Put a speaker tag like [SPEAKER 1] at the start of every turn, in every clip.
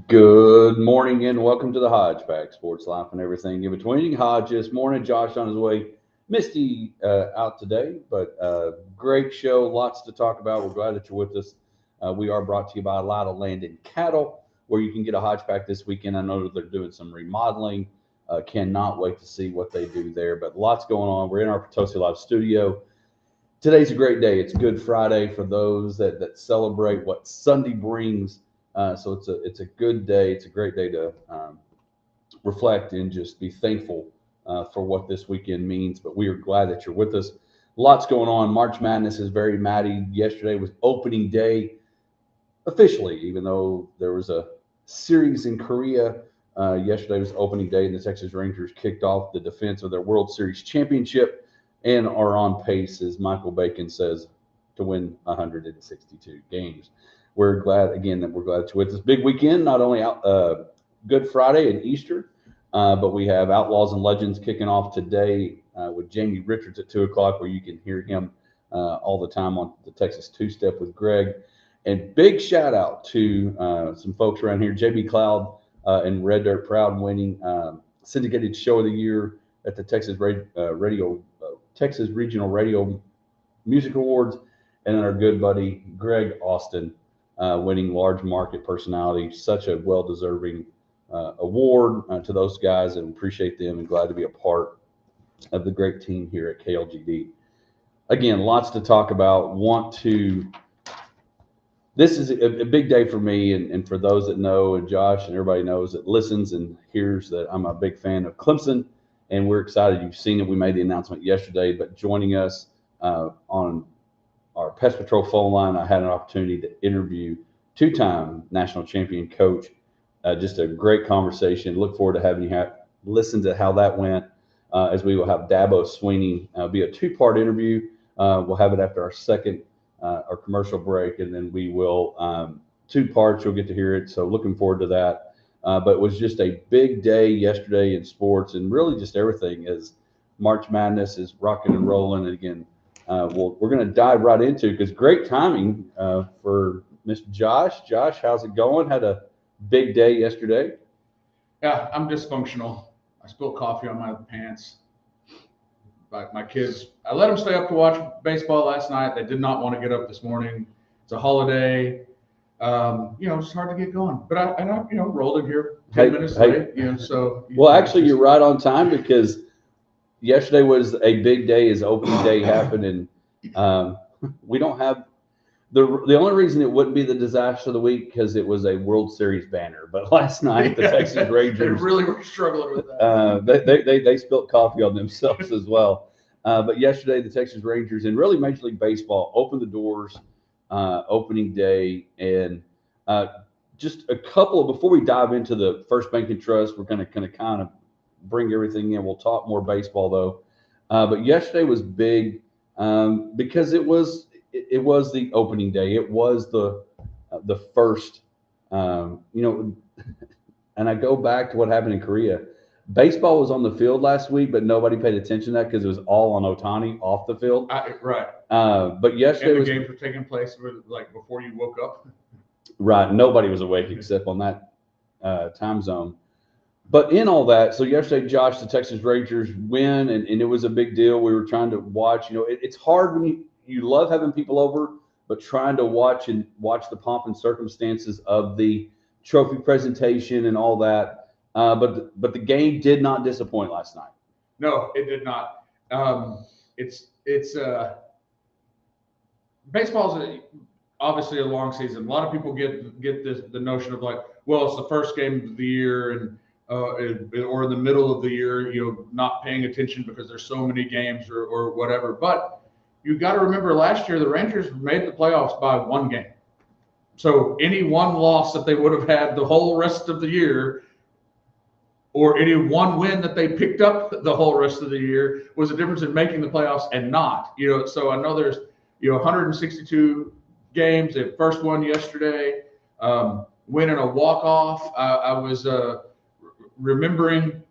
[SPEAKER 1] Good morning and welcome to the Hodge Pack, sports life and everything in between. Hodge this morning, Josh on his way. Misty out today, but great show, lots to talk about. We're glad that you're with us. We are brought to you by Lida Land and Cattle, where you can get a Hodge Pack this weekend. I know that they're doing some remodeling. Cannot wait to see what they do there, but lots going on. We're in our Potosi Live studio. Today's a great day. It's Good Friday for those that celebrate what Sunday brings. So it's a good day. It's a great day to reflect and just be thankful for what this weekend means. But we are glad that you're with us. Lots going on. March Madness is very matty. Yesterday was opening day officially, even though there was a series in Korea. Yesterday was opening day, and the Texas Rangers kicked off the defense of their World Series championship and are on pace, as Michael Bacon says, to win 162 games. We're glad, again, that you're with this big weekend, not only Good Friday and Easter, but we have Outlaws and Legends kicking off today with Jamie Richards at 2 o'clock, where you can hear him all the time on the Texas Two-Step with Greg. And big shout out to some folks around here, JB Cloud and Red Dirt Proud winning syndicated show of the year at the Texas Texas Regional Radio Music Awards, and then our good buddy Greg Austin winning large market personality. Such a well-deserving award to those guys, and appreciate them and glad to be a part of the great team here at KLGD. Again, lots to talk about. This is a big day for me, and for those that know, and Josh and everybody knows that listens and hears that I'm a big fan of Clemson, and we're excited. You've seen it. We made the announcement yesterday, but joining us on our Pest Patrol phone line, I had an opportunity to interview two-time national champion coach. Just a great conversation. Look forward to having you listen to how that went, as we will have Dabo Sweeney. It'll be a two-part interview. We'll have it after our commercial break, and then we will two parts. You'll get to hear it. So looking forward to that. But it was just a big day yesterday in sports, and really just everything as March Madness is rocking and rolling. And again, we're going to dive right into, because great timing for Mr. Josh. Josh, how's it going? Had a big day yesterday.
[SPEAKER 2] Yeah, I'm dysfunctional. I spilled coffee on my pants. My kids, I let them stay up to watch baseball last night. They did not want to get up this morning. It's a holiday. It's hard to get going. But I rolled in here 10 minutes late.
[SPEAKER 1] Well, actually, you're right on time, because yesterday was a big day as opening day happened, and we don't have the only reason it wouldn't be the disaster of the week, because it was a World Series banner. But last night the Texas Rangers
[SPEAKER 2] they really were struggling with that.
[SPEAKER 1] They spilled coffee on themselves as well. But yesterday the Texas Rangers, and really Major League Baseball, opened the doors opening day, and just a couple of, before we dive into the First Bank and Trust, we're going to kind of bring everything in. We'll talk more baseball though. But yesterday was big because it was the opening day. It was the first, and I go back to what happened in Korea. Baseball was on the field last week, but nobody paid attention to that because it was all on Ohtani off the field.
[SPEAKER 2] Right.
[SPEAKER 1] But yesterday
[SPEAKER 2] and the games were taking place like before you woke up.
[SPEAKER 1] Right. Nobody was awake except on that time zone. But in all that, so yesterday, Josh, the Texas Rangers win, and it was a big deal. We were trying to watch. It's hard when you love having people over, but trying to watch the pomp and circumstances of the trophy presentation and all that. But the game did not disappoint last night.
[SPEAKER 2] No, it did not. Baseball's obviously a long season. A lot of people get the notion of like, well, it's the first game of the year, and or in the middle of the year, not paying attention because there's so many games or whatever. But you got to remember, last year the Rangers made the playoffs by one game. So any one loss that they would have had the whole rest of the year, or any one win that they picked up the whole rest of the year, was the difference in making the playoffs and not. So I know there's 162 games. They first won yesterday, winning a walk-off. I was remembering,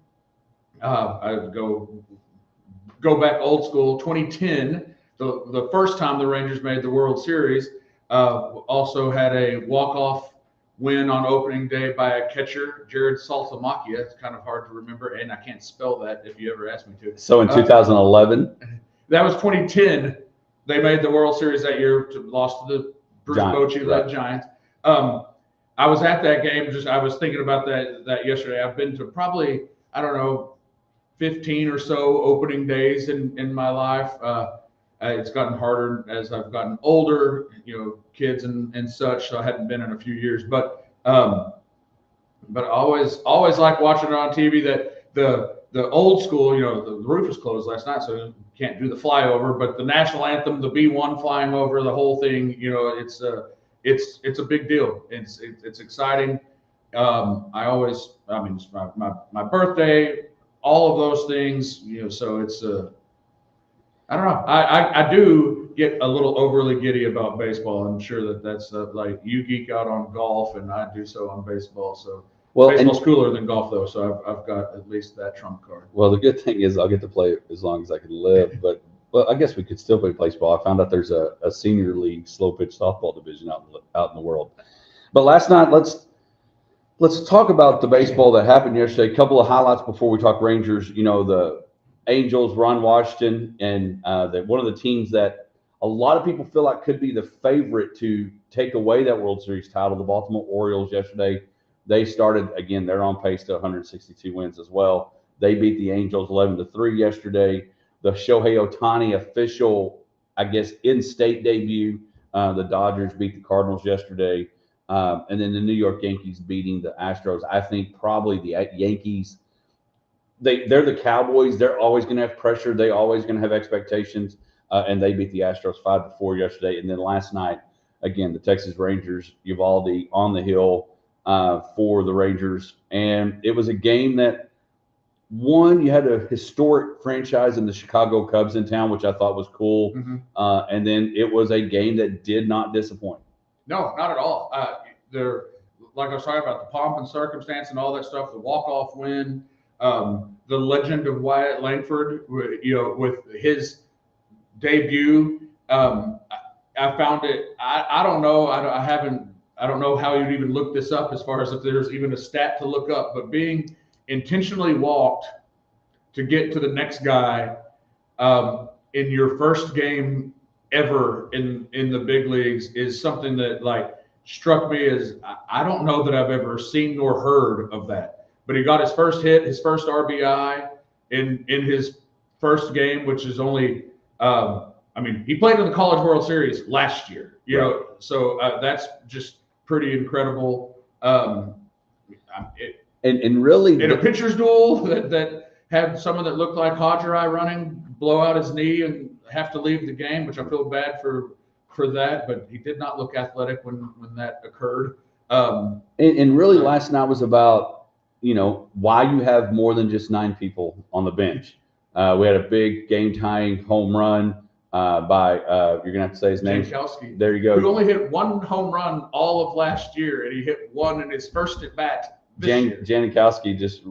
[SPEAKER 2] I go back old school, 2010, the first time the Rangers made the World Series, also had a walk-off win on opening day by a catcher, Jared Saltalamacchia. It's kind of hard to remember, and I can't spell that if you ever ask me to.
[SPEAKER 1] So in 2011,
[SPEAKER 2] that was 2010. They made the World Series that year, lost to the Bruce Bochy-led Giants. I was at that game. I was thinking about that yesterday. I've been to probably, I don't know, 15 or so opening days in my life. It's gotten harder as I've gotten older, kids and such. So I hadn't been in a few years, but I always like watching it on TV. That the old school, the roof was closed last night, so you can't do the flyover. But the national anthem, the B-1 flying over, the whole thing, it's a big deal. It's exciting. It's my birthday, all of those things, so it's I don't know. I do get a little overly giddy about baseball. I'm sure that's like you geek out on golf, and I do so on baseball. So baseball's cooler than golf, though. So I've got at least that trump card.
[SPEAKER 1] Well, the good thing is I'll get to play as long as I can live. But I guess we could still play baseball. I found out there's a senior league slow pitch softball division out in the world. But last night, let's talk about the baseball that happened yesterday. A couple of highlights before we talk Rangers. The Angels, Ron Washington, and one of the teams that a lot of people feel like could be the favorite to take away that World Series title, the Baltimore Orioles yesterday. They started, again, they're on pace to 162 wins as well. They beat the Angels 11-3 yesterday. The Shohei Ohtani official, I guess, in-state debut, the Dodgers beat the Cardinals yesterday. And then the New York Yankees beating the Astros. I think probably the Yankees, they're the Cowboys. They're always going to have pressure. They're always going to have expectations. And they beat the Astros 5-4 yesterday. And then last night, again, the Texas Rangers, Uvalde on the hill for the Rangers. And it was a game that, one, you had a historic franchise in the Chicago Cubs in town, which I thought was cool.
[SPEAKER 2] Mm-hmm.
[SPEAKER 1] And then it was a game that did not disappoint.
[SPEAKER 2] No, not at all. Like I was talking about, the pomp and circumstance and all that stuff, the walk-off win, the legend of Wyatt Langford, with his debut. I found it. I don't know. I don't know how you'd even look this up as far as if there's even a stat to look up. But being intentionally walked to get to the next guy in your first game ever in the big leagues is something that struck me as I don't know that I've ever seen nor heard of that. But he got his first hit, his first RBI in his first game, which is only he played in the College World Series last year, so that's just pretty incredible.
[SPEAKER 1] And really
[SPEAKER 2] in a pitcher's duel that had someone that looked like Hodge running, blow out his knee and have to leave the game, which I feel bad for that, but he did not look athletic when that occurred.
[SPEAKER 1] And really last night was about, why you have more than just 9 people on the bench. We had a big game-tying home run by, you're going to have to say his name.
[SPEAKER 2] Jankowski.
[SPEAKER 1] There you go.
[SPEAKER 2] Who only hit 1 home run all of last year, and he hit 1 in his first at-bat this year.
[SPEAKER 1] Jankowski just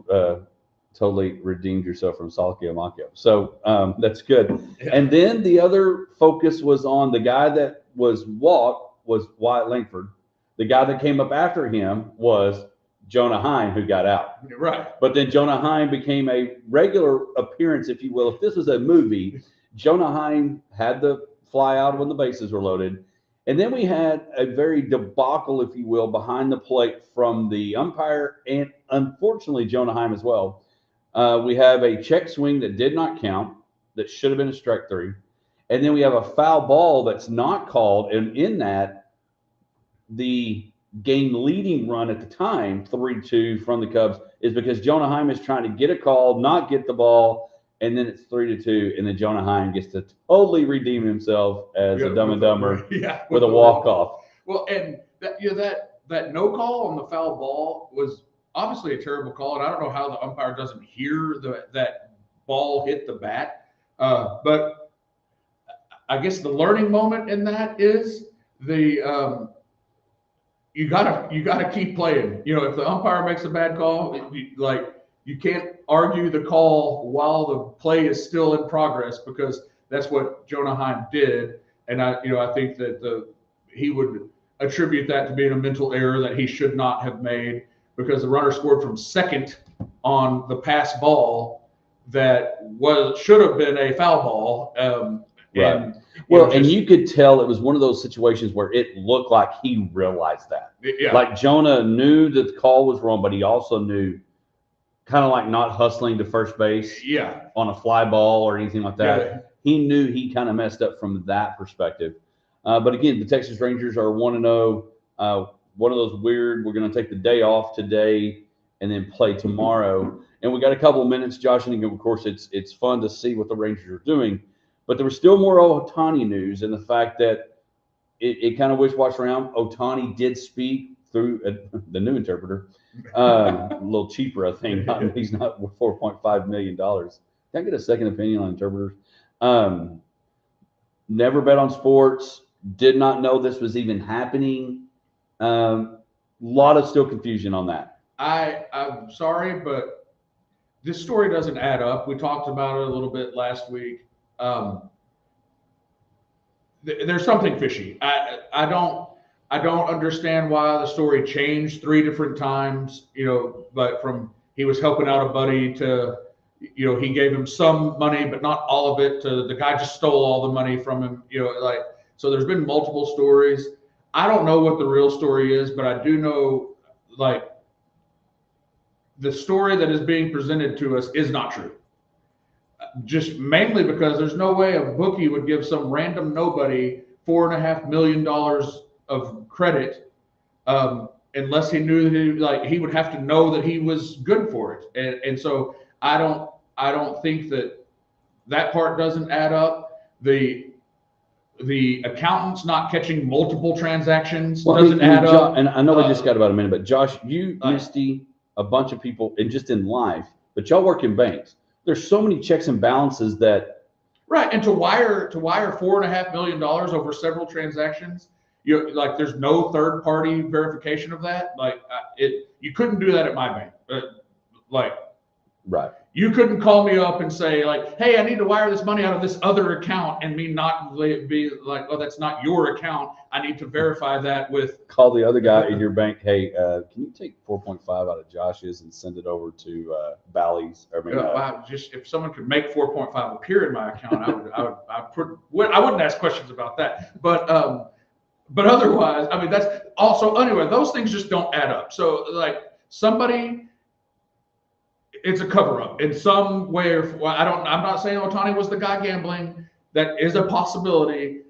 [SPEAKER 1] totally redeemed yourself from Saltalamacchia. So that's good. Yeah. And then the other focus was on the guy that was walked was Wyatt Langford. The guy that came up after him was Jonah Heim, who got out.
[SPEAKER 2] Right.
[SPEAKER 1] But then Jonah Heim became a regular appearance, if you will. If this was a movie, Jonah Heim had the fly out when the bases were loaded. And then we had a very debacle, if you will, behind the plate from the umpire and, unfortunately, Jonah Heim as well. We have a check swing that did not count, that should have been a strike 3. And then we have a foul ball that's not called. And in that, the game-leading run at the time, 3-2 from the Cubs, is because Jonah Heim is trying to get a call, not get the ball, and then it's 3-2, and then Jonah Heim gets to totally redeem himself as a Dumb and Dumber with a walk-off.
[SPEAKER 2] Well, and that no call on the foul ball was obviously a terrible call, and I don't know how the umpire doesn't hear that ball hit the bat. But I guess the learning moment in that is you gotta keep playing. If the umpire makes a bad call, you can't argue the call while the play is still in progress, because that's what Jonah Heim did. And I think that he would attribute that to being a mental error that he should not have made, because the runner scored from second on the pass ball that should have been a foul ball.
[SPEAKER 1] Right. Well, and you could tell it was one of those situations where it looked like he realized that.
[SPEAKER 2] Yeah.
[SPEAKER 1] Like Jonah knew that the call was wrong, but he also knew, kind of like not hustling to first base on a fly ball or anything like that.
[SPEAKER 2] Yeah.
[SPEAKER 1] He knew he kind of messed up from that perspective. But again, the Texas Rangers are 1-0. One of those weird, we're going to take the day off today and then play tomorrow. And we got a couple of minutes, Josh, and of course it's fun to see what the Rangers are doing. But there was still more Ohtani news, and the fact that it kind of wish-washed around. Ohtani did speak through the new interpreter, a little cheaper, I think. He's not $4.5 million. Can I get a second opinion on interpreters? Never bet on sports. Did not know this was even happening. Lot of still confusion on that.
[SPEAKER 2] I'm sorry, but this story doesn't add up. We talked about it a little bit last week. There's something fishy. I don't understand why the story changed 3 different times. But from he was helping out a buddy to, he gave him some money, but not all of it, to the guy just stole all the money from him. So there's been multiple stories. I don't know what the real story is, but I do know, the story that is being presented to us is not true. Just mainly because there's no way a bookie would give some random nobody $4.5 million of credit, unless he knew that he would have to know that he was good for it. And so I don't think that part doesn't add up. The accountants not catching multiple transactions doesn't add up.
[SPEAKER 1] And I know we just got about a minute, but Josh, you, Misty, a bunch of people, and just in life, but y'all work in banks. There's so many checks and balances that.
[SPEAKER 2] Right, and to wire $4.5 million over several transactions, there's no third party verification of that. You couldn't do that at my bank.
[SPEAKER 1] Right.
[SPEAKER 2] You couldn't call me up and say, hey, I need to wire this money out of this other account, and me not be like, oh, that's not your account. I need to verify that with.
[SPEAKER 1] Call the other guy in your bank. Hey, can you take 4.5 out of Josh's and send it over to Bally's?
[SPEAKER 2] If someone could make 4.5 appear in my account, I wouldn't ask questions about that. But otherwise, that's also, anyway, those things just don't add up. So somebody. It's a cover-up in some way. I'm not saying Ohtani was the guy gambling. That is a possibility.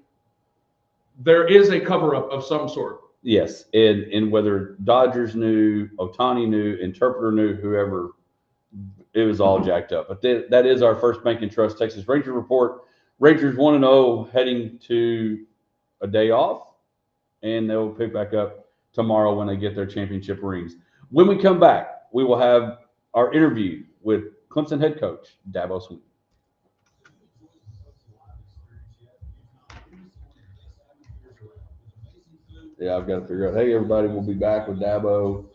[SPEAKER 2] There is a cover-up of some sort.
[SPEAKER 1] Yes, and whether Dodgers knew, Ohtani knew, interpreter knew, whoever, it was all jacked up. But that is our first Bank and Trust Texas Ranger report. Rangers 1-0 heading to a day off, and they'll pick back up tomorrow when they get their championship rings. When we come back, we will have our interview with Clemson head coach Dabo Swinney. Yeah, I've got to figure out. Hey, everybody, we'll be back with Dabo.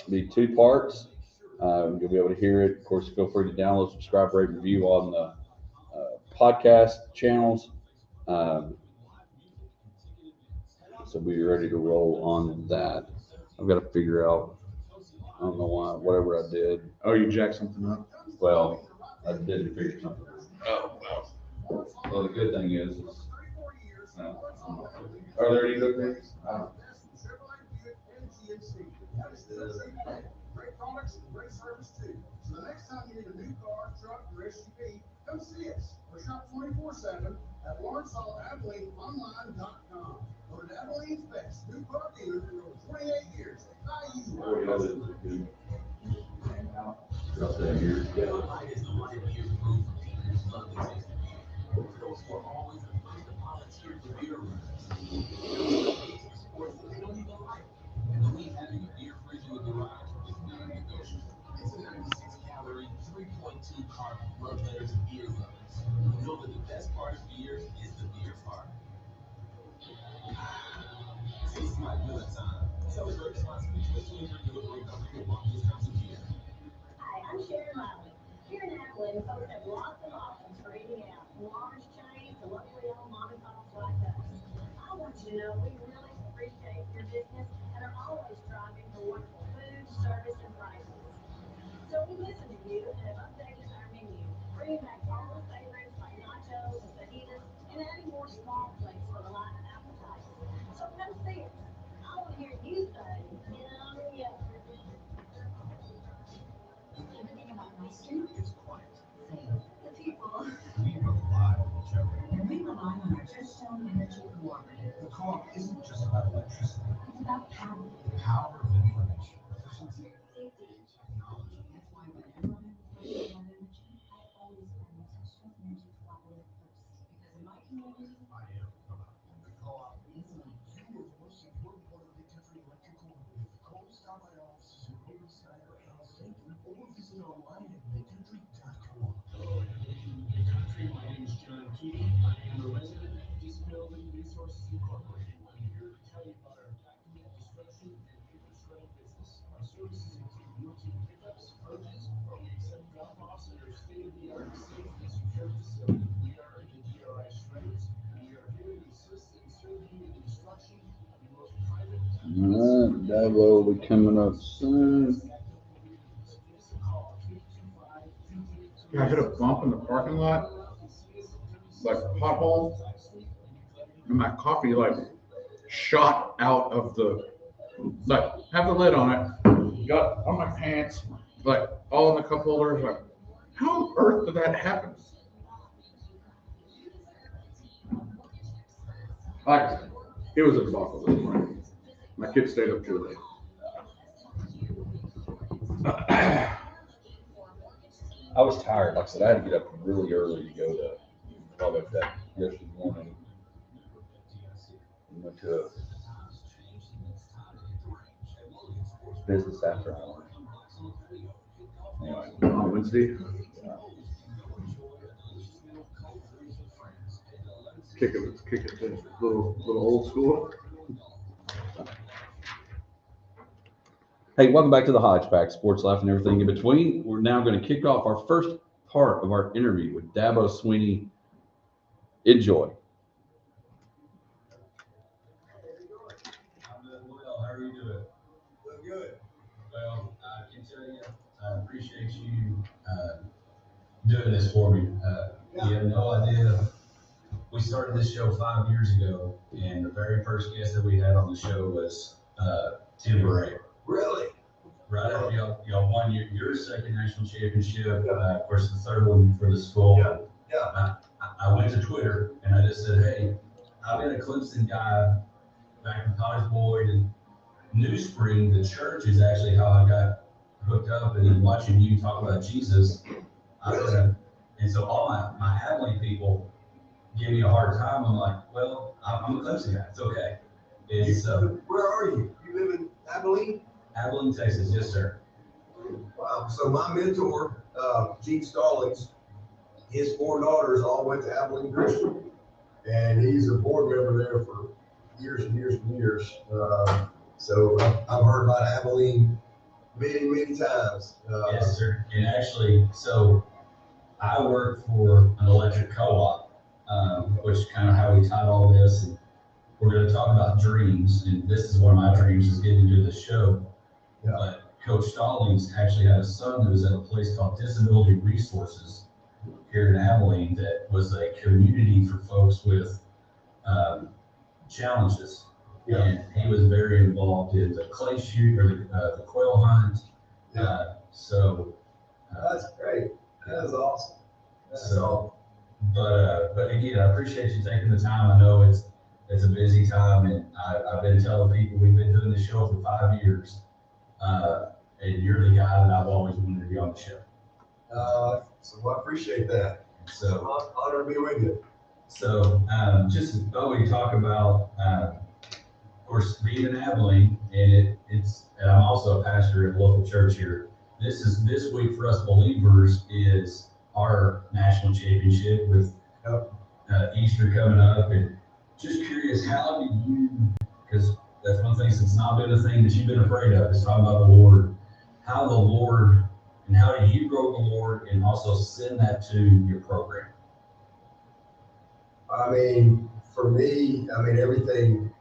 [SPEAKER 1] Be 2 parts. You'll be able to hear it. Of course, feel free to download, subscribe, rate, review on the podcast channels. So be ready to roll on that. I've got to figure out. I don't know why. Whatever I did.
[SPEAKER 2] Oh, you jacked something up?
[SPEAKER 1] Well, I did figure something out. Oh, well, the good thing is are there any good things?
[SPEAKER 3] Great products and great service too. So the next time you need a new car, truck, or SUV, come see us or shop 24/7 at LawrenceAbilene.com. Go to Abilene's best new car dealer for over 28 years. Having a beer fridge in the garage is non-negotiable. It's a 96-calorie, 3.2 carb love letters of beer lovers. You know that the best part of beer is the beer part. Tastes like Miller time. Celebrate responsibly. 21 Illinois company of walking comes of beer.
[SPEAKER 4] Hi, I'm Sharon Lally. Here in Abilene, folks have lots of options for eating out, from large chains to locally owned mom and pops like us. I want you to know we really So we listened to you and have updated our menu, bringing back all the favorites like nachos and fajitas, and adding more small plates for the line of appetizers. So no fear. I want to hear you say, yum, yum. Everything about my street is quiet. Same. The people.
[SPEAKER 3] We rely on each other.
[SPEAKER 4] And we rely on our Touchstone Energy Cooperative.
[SPEAKER 3] The co-op isn't just about electricity.
[SPEAKER 4] It's about power.
[SPEAKER 3] The power of information, efficiency,
[SPEAKER 4] Safety.
[SPEAKER 3] and technology.
[SPEAKER 4] That's why whenever I'm focused on energy, I always put my Touchstone Energy Cooperative first. Because in my community,
[SPEAKER 3] I am about the co-op.
[SPEAKER 4] is me.
[SPEAKER 3] You are the most important part of Big Country Electrical. Call us down by our offices in Oceanside or Alexandria, or visit online at bigcountry.com. Big Country, my name is John Keating. I am the resident of Disability Resources Incorporated. I'm here to tell you about our document destruction and paper shredding business. Our services include routine pickups, purges, or we accept drop-offs at our state-of-the-art safe and secure facility. We are the DRI shredders. We are here to assist and serve you in the destruction of your most private
[SPEAKER 1] All right, Dabo will be coming up soon.
[SPEAKER 2] Yeah, I hit a bump in the parking lot, like a pothole, and my coffee like shot out of the, like, have the lid on it, got on my pants, like all in the cup holders. Like, how on earth did that happen? Like, it was a debacle this morning. My kids stayed up too late.
[SPEAKER 1] I was tired. Like I said, I had to get up really early to go to probably that yesterday morning. We went to a business after hours. Anyway,
[SPEAKER 2] On Wednesday, kick it to little old school.
[SPEAKER 1] hey, welcome back to the Hodge Pack, Sports Life and everything in between. We're now going to kick off our first part of our interview with Dabo Sweeney. Enjoy.
[SPEAKER 5] I'm doing well. How are you doing? Doing good. Well, I can tell you, I appreciate you doing this for me. You have no idea. We started this show 5 years ago, and the very first guest that we had on the show was Tim Bray. Really? Right after y'all won your second national championship, of course, the third one for the school. Yeah. I went to Twitter and I just said, hey, I've been a Clemson guy back in College Boyd and New Spring. The church is actually how I got hooked up, and then watching you talk about Jesus. And so all my Abilene people give me a hard time. I'm like, well, I'm a Clemson guy. It's okay. And so,
[SPEAKER 6] Where are you? You live in Abilene?
[SPEAKER 5] Abilene, Texas, yes, sir.
[SPEAKER 6] Wow. So my mentor, Gene Stallings, his 4 daughters all went to Abilene Christian, and he's a board member there for years and years and years. So I've heard about Abilene many, many times.
[SPEAKER 5] Yes, sir. And actually, so I work for an electric co-op, which is kind of how we tied all this. And we're going to talk about dreams, and this is one of my dreams, is getting to do this show.
[SPEAKER 6] Yeah.
[SPEAKER 5] But Coach Stallings actually had a son who was at a place called Disability Resources here in Abilene that was a community for folks with challenges.
[SPEAKER 6] Yeah.
[SPEAKER 5] And he was very involved in the clay shoot or the quail hunt.
[SPEAKER 6] Yeah. That's great. That is awesome.
[SPEAKER 5] But again, I appreciate you taking the time. I know it's a busy time, and I've been telling people we've been doing this show for 5 years, and you're the guy that I've always wanted to be on the show.
[SPEAKER 6] So I appreciate that.
[SPEAKER 5] So
[SPEAKER 6] Honor to be with you.
[SPEAKER 5] So just thought we talk about, of course, being in Abilene, and and I'm also a pastor at a local church here. This week for us believers is our national championship with Easter coming up, and just curious, how do you, because that's one thing that's not been a thing that you've been afraid of, is talking about the Lord, how the Lord, and how do you grow the Lord and also send that to your program?
[SPEAKER 6] I mean, for me, everything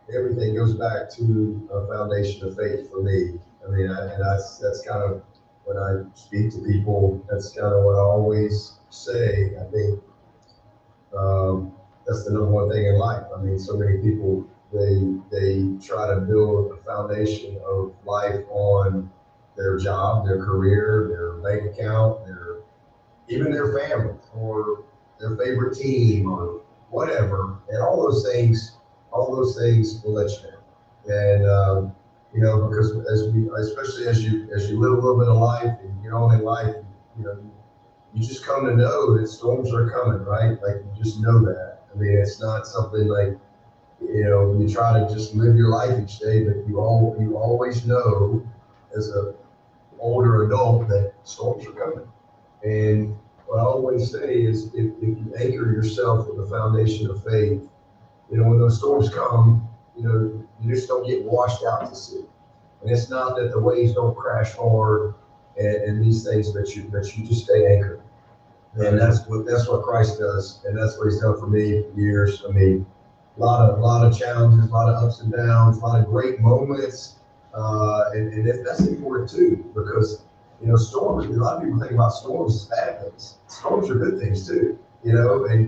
[SPEAKER 6] goes back to a foundation of faith for me. I mean, that's kind of when I speak to people, that's kind of what I always say. I think that's the number one thing in life. I mean, so many people, they try to build a foundation of life on their job, their career, their bank account, even their family or their favorite team or whatever, and all those things will let you down. And because especially as you live a little bit of life and you get on in life, you just come to know that storms are coming, right? Like you just know that. I mean, it's not something like you try to just live your life each day, but you always know as a older adult that storms are coming. And what I always say is if you anchor yourself with a foundation of faith, when those storms come, you just don't get washed out to sea. And it's not that the waves don't crash hard and these things, but you just stay anchored. And that's what Christ does, and that's what He's done for me for years. I mean, a lot of challenges, a lot of ups and downs, a lot of great moments, and that's important too, because storms. A lot of people think about storms as bad things. Storms are good things too, and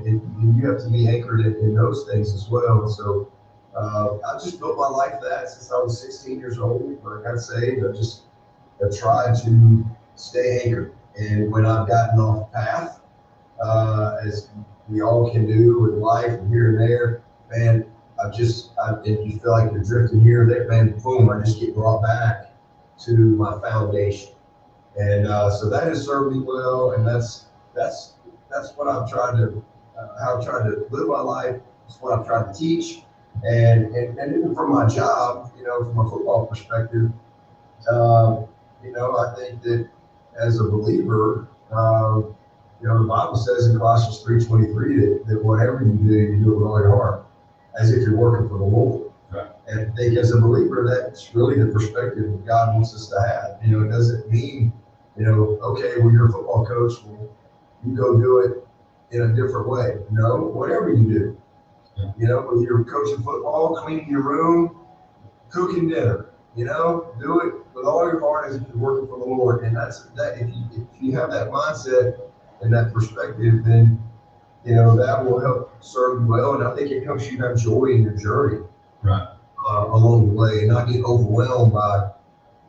[SPEAKER 6] you have to be anchored in those things as well. So I just built my life that since I was 16 years old. Like I say, I tried to stay anchored. And when I've gotten off path, as we all can do with life and here and there, man, if you feel like you're drifting here or there, man, boom, I just get brought back to my foundation. And so that has served me well, and that's what I've tried to, how I've tried to live my life. It's what I've tried to teach, and even from my job, from a football perspective, I think that as a believer, the Bible says in Colossians 3:23 that whatever you do it really hard, as if you're working for the Lord.
[SPEAKER 5] Right.
[SPEAKER 6] And I think as a believer, that's really the perspective that God wants us to have. It doesn't mean, okay, well, you're a football coach, well, you go do it in a different way. No, whatever you do, whether you're coaching football, cleaning your room, cooking dinner, do it with all your heart as if you're working for the Lord. And that's that. If you have that mindset and that perspective, then that will help serve you well. And I think it helps you have joy in your journey,
[SPEAKER 5] Right.
[SPEAKER 6] Along the way, and not get overwhelmed by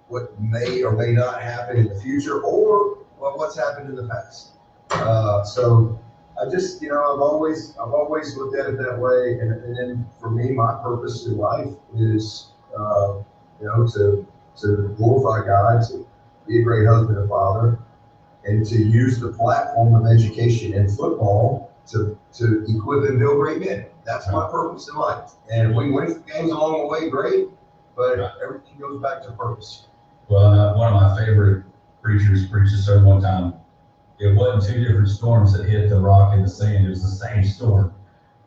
[SPEAKER 6] what may or may not happen in the future, or what's happened in the past. So I just, I've always looked at it that way, and then for me, my purpose in life is, to glorify God, to be a great husband and father, and to use the platform of education and football to equip and build great men. That's my purpose in life. And we win games along the way, great, but everything goes back to purpose.
[SPEAKER 5] Well, one of my favorite preachers preached a sermon one time. It wasn't two different storms that hit the rock and the sand. It was the same storm.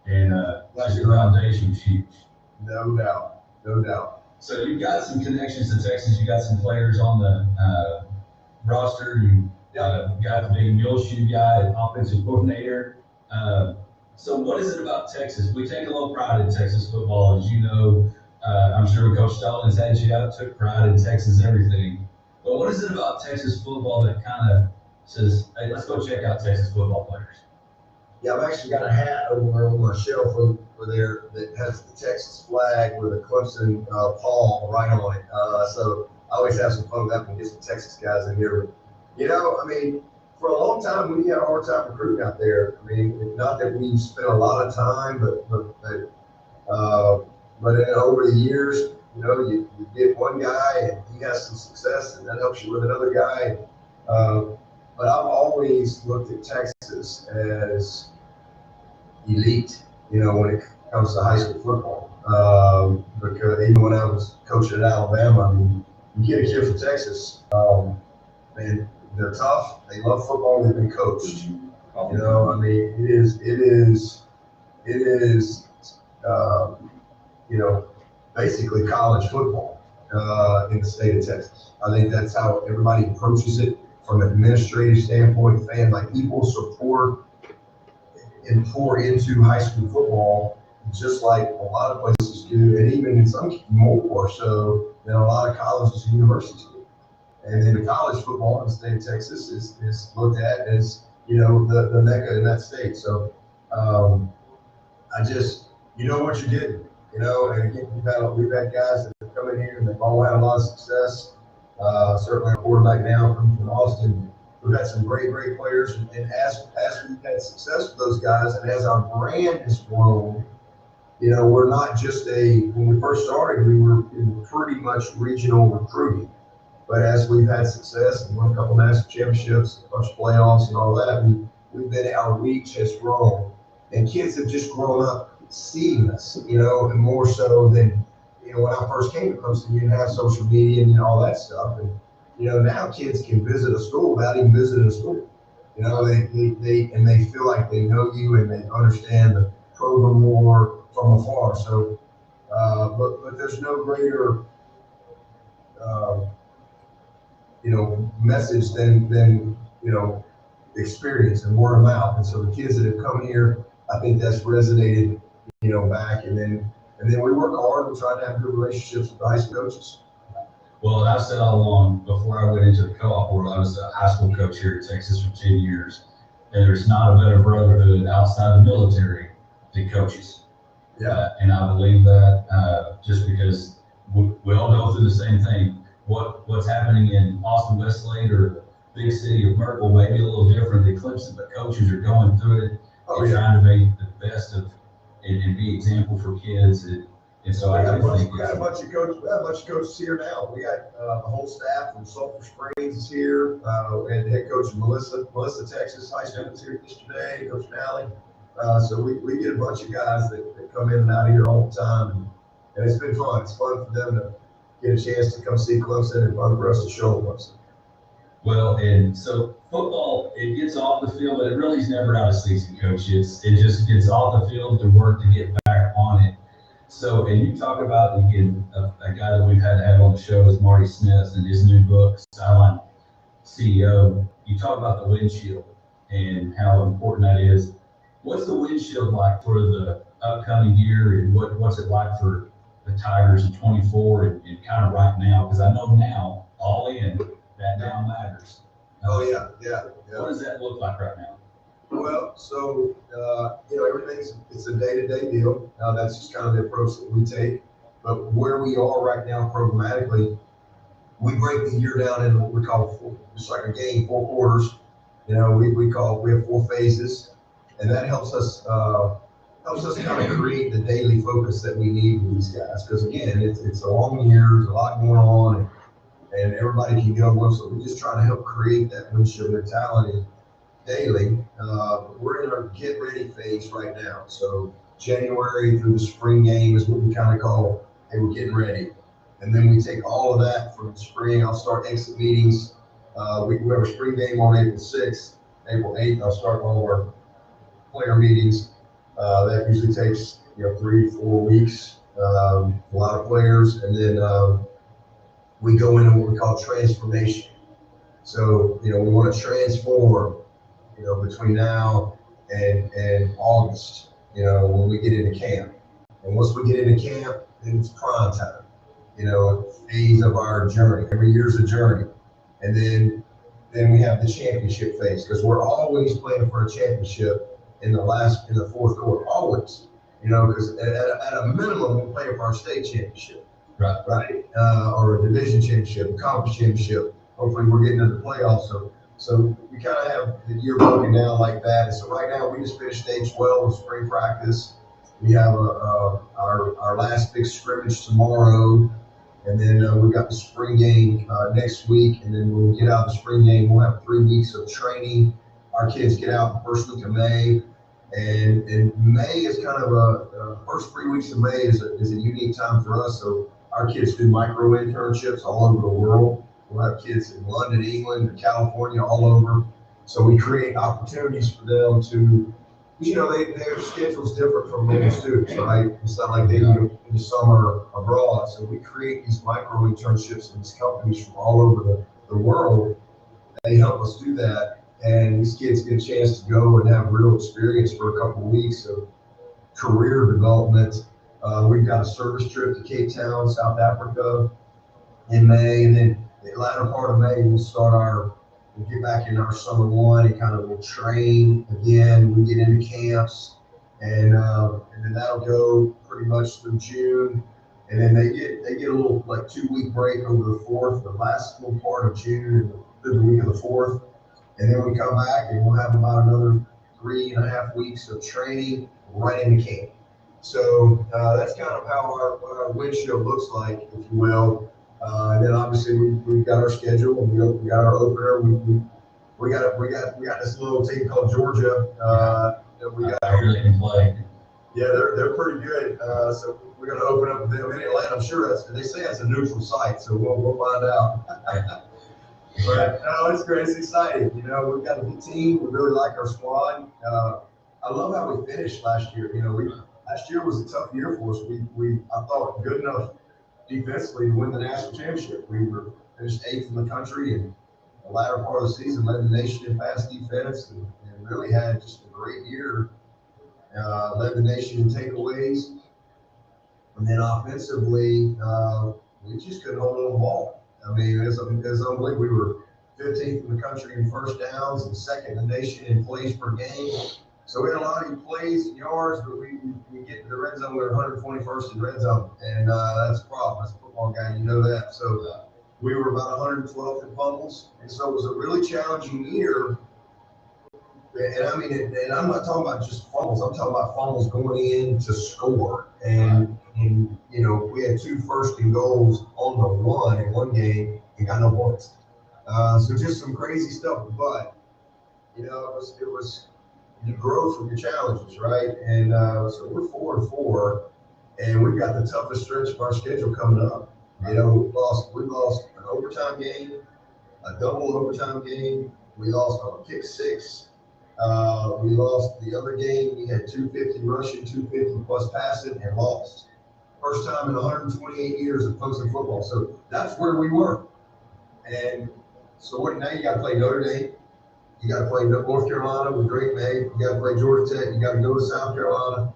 [SPEAKER 5] And that's your foundation was huge.
[SPEAKER 6] No doubt.
[SPEAKER 5] So you've got some connections to Texas. You got some players on the roster. You got the big Muleshoe guy, offensive coordinator. So what is it about Texas? We take a little pride in Texas football, as you know. I'm sure Coach Stallings had you out, took pride in Texas everything. But what is it about Texas football that kind of says, hey, let's go check out Texas football players?
[SPEAKER 6] Yeah, I've actually got a hat over on my shelf over there that has the Texas flag with a Clemson paw right on it. So I always have some fun with that and get some Texas guys in here. I mean, for a long time, we had a hard time recruiting out there. I mean, not that we spent a lot of time, but then over the years, you get one guy and he has some success, and that helps you with another guy. But I've always looked at Texas as elite, when it comes to high school football. Because even when I was coaching at Alabama, I mean, you get a kid from Texas, man, they're tough. They love football. They've been coached. I mean, it is, basically college football in the state of Texas. I think that's how everybody approaches it from an administrative standpoint. People support and pour into high school football just like a lot of places do, and even in some more so than a lot of colleges and universities do. And then the college football in the state of Texas is looked at as, the mecca in that state. So you know what you're getting, and again, we've had guys that have come in here and they've all had a lot of success. Certainly our quarterback now from Austin, we've had some great players, and as we've had success with those guys, and as our brand has grown, we're not just when we first started, we were pretty much regional recruiting. But as we've had success and won a couple national championships, a bunch of playoffs and all that, our reach has grown. And kids have just grown up seeing us, and more so than, when I first came to Clemson, you didn't have social media and all that stuff. And, now kids can visit a school without even visiting a school. They feel like they know you and they understand the program more from afar. So, but there's no greater, message than experience and word of mouth. And so the kids that have come here, I think that's resonated, back. And then we work hard. We try to have good relationships with the high school coaches.
[SPEAKER 5] Well, I've said all along, before I went into the co-op world, I was a high school coach here at Texas for 10 years. And there's not a better brotherhood outside the military than coaches.
[SPEAKER 6] Yeah.
[SPEAKER 5] And I believe that just because we all go through the same thing. What's happening in Austin, Westlake, or big city of Merkel may be a little different than Clemson, but coaches are going through it and trying to make the best of and be example for kids. And so I think
[SPEAKER 6] we got a bunch of coaches here now. We got the whole staff from Sulphur Springs is here. And head coach Melissa, Texas high school is here yesterday. Coach Nally. So we get a bunch of guys that come in and out of here all the time, and it's been fun. It's fun for them to get a chance to come see Clemson and fun for us to show them Clemson.
[SPEAKER 5] Well, and so football, it gets off the field, but it really is never out of season, Coach. It just gets off the field to work to get back on it. So, and you talk about, again, a guy that we've had to have on the show is Marty Smith and his new book, Sideline CEO. You talk about the windshield and how important that is. What's the windshield like for the upcoming year, and what's it like for the Tigers in 24 and kind of right now? Because I know now, all in, that now matters.
[SPEAKER 6] Oh, yeah.
[SPEAKER 5] What does that look like right now?
[SPEAKER 6] Well, so, it's a day-to-day deal. That's just kind of the approach that we take. But where we are right now programmatically, we break the year down into what we call, just like a game, 4 quarters. We have 4 phases, and that helps us kind of create the daily focus that we need with these guys. Because again, it's a long year, there's a lot going on, and everybody can go once. So we're just trying to help create that windshield mentality daily. We're in our get ready phase right now. So January through the spring game is what we kind of call, hey, we're getting ready. And then we take all of that from spring. I'll start exit meetings. We have a spring game on April 6th. April 8th, I'll start all of our player meetings. That usually takes 3 to 4 weeks. A lot of players, and then we go into what we call transformation. So we want to transform. Between now and August, when we get into camp. And once we get into camp, then it's prime time, phase of our journey. Every year's a journey. And then we have the championship phase, because we're always playing for a championship in the fourth quarter, always, because at a minimum, we're playing for our state championship, right? Or a division championship, a conference championship. Hopefully we're getting into the playoffs. So we kind of have the year broken down like that. And so right now we just finished stage 12 of spring practice. We have our last big scrimmage tomorrow, and then we've got the spring game next week. And then when we get out of the spring game, we'll have 3 weeks of training. Our kids get out the first week of May, and May is kind of first 3 weeks of May is a unique time for us. So our kids do micro internships all over the world. We'll have kids in London, England, California, all over. So we create opportunities for them to, their schedule's different from normal students, right? It's not like they go in the summer abroad. So we create these micro internships in these companies from all over the world. They help us do that. And these kids get a chance to go and have real experience for a couple of weeks of career development. We've got a service trip to Cape Town, South Africa in May, and then the latter part of May, we'll get back in our summer one and kind of we'll train again. We get into camps, and then that'll go pretty much through June. And then they get a little like 2-week break over the 4th, the last little part of June, through the week of the 4th. And then we come back and we'll have about another 3.5 weeks of training right into camp. So that's kind of how our windshield looks like, if you will. And then obviously we've got our schedule and we got our opener. We got this little team called Georgia. That we got.
[SPEAKER 5] I really can play.
[SPEAKER 6] Yeah, they're pretty good. So we're going to open up with them in Atlanta. I'm sure they say it's a neutral site, so we'll find out. But no, it's great. It's exciting. You know, we've got a good team. We really like our squad. I love how we finished last year. You know, last year was a tough year for us. I thought good enough defensively to win the national championship. We were finished 8th in the country, and the latter part of the season led the nation in pass defense, and really had just a great year. Led the nation in takeaways, and then offensively, we just couldn't hold on the ball. I mean, it was unbelievable. We were 15th in the country in first downs and 2nd in the nation in plays per game. So we had a lot of plays, yards, but we get to the red zone, we were 121st in red zone, and that's a problem. As a football guy, you know that. So we were about 112th in fumbles, and so it was a really challenging year. And I mean, and I'm not talking about just fumbles. I'm talking about fumbles going in to score. And you know, we had 2 first and goals on the run in one game and got no points. So just some crazy stuff. But you know, it was you grow from your challenges, right? And so we're 4-4, and we've got the toughest stretch of our schedule coming up. You know, we lost an overtime game, a double overtime game. We lost on a kick 6. We lost the other game. We had 250 rushing, 250 plus passing, and lost. First time in 128 years of posting football. So that's where we were. And so now you got to play Notre Dame. You got to play North Carolina with Drake May. You got to play Georgia Tech. You got to go to South Carolina.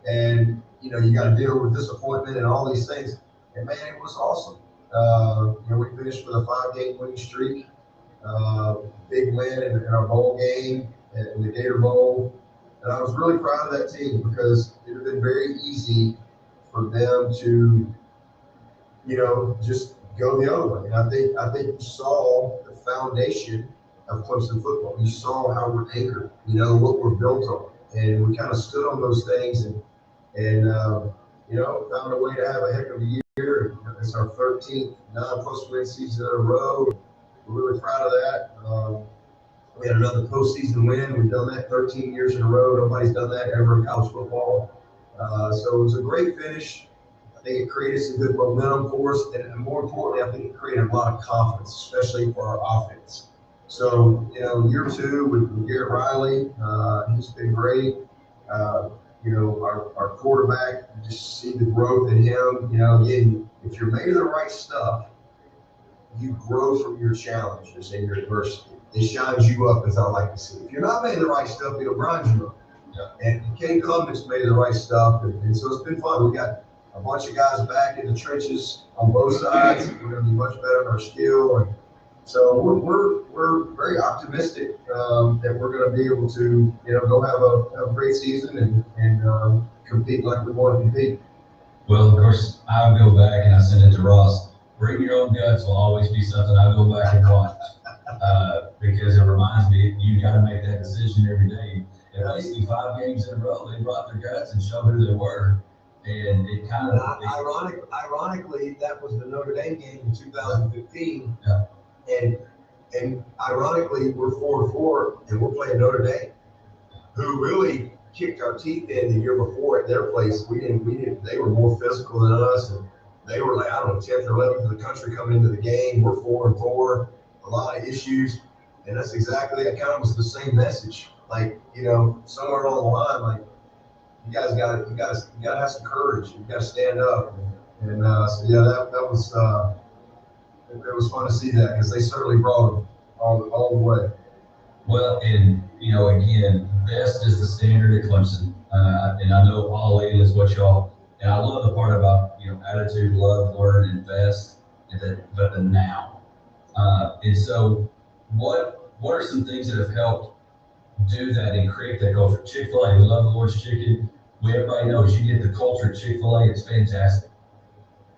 [SPEAKER 6] And, you know, you got to deal with disappointment and all these things. And, man, it was awesome. You know, we finished with a 5-game winning streak. Big win in our bowl game, in the Gator Bowl. And I was really proud of that team because it would have been very easy for them to, you know, just go the other way. And I think you saw the foundation of Clemson football. You saw how we're anchored, you know, what we're built on. And we kind of stood on those things and you know, found a way to have a heck of a year. It's our 13th 9+ win season in a row. We're really proud of that. We had another postseason win. We've done that 13 years in a row. Nobody's done that ever in college football. So it was a great finish. I think it created some good momentum for us. And more importantly, I think it created a lot of confidence, especially for our offense. So, you know, year 2 with Garrett Riley, he's been great. You know, our quarterback, you just see the growth in him. You know, again, if you're made of the right stuff, you grow from your challenges and your adversity. It shines you up, as I like to see. If you're not made of the right stuff, it'll grind you up. Yeah. And Kane Clemens made of the right stuff, and so it's been fun. We got a bunch of guys back in the trenches on both sides. We're going to be much better in our skill, and so we're very optimistic that we're going to be able to, you know, go have a great season and compete like we want to compete.
[SPEAKER 5] Well, of course, I'll go back and I send it to Ross. Bring your own guts will always be something I go back and watch because it reminds me you got to make that decision every day. And basically 5 games in a row, they brought their guts and showed who they were. And it kind of
[SPEAKER 6] ironically, that was the Notre Dame game in 2015.
[SPEAKER 5] Yeah.
[SPEAKER 6] And ironically, we're 4-4 and we're playing Notre Dame, who really kicked our teeth in the year before at their place. We didn't. They were more physical than us, and they were like, I don't know, 10th or 11th in the country coming into the game. We're 4-4, a lot of issues, and that's exactly. That kind of was the same message. Like, you know, somewhere along the line, like, you guys got to have some courage. You got to stand up, and so yeah, that was. It was fun to see that because they certainly brought them all the way.
[SPEAKER 5] Well, and, you know, again, best is the standard at Clemson. And I know all in is what y'all, and I love the part about, you know, attitude, love, learn, invest, but the now. And so what are some things that have helped do that and create that culture? Chick-fil-A, we love the Lord's Chicken. Everybody knows you get the culture at Chick-fil-A, it's fantastic.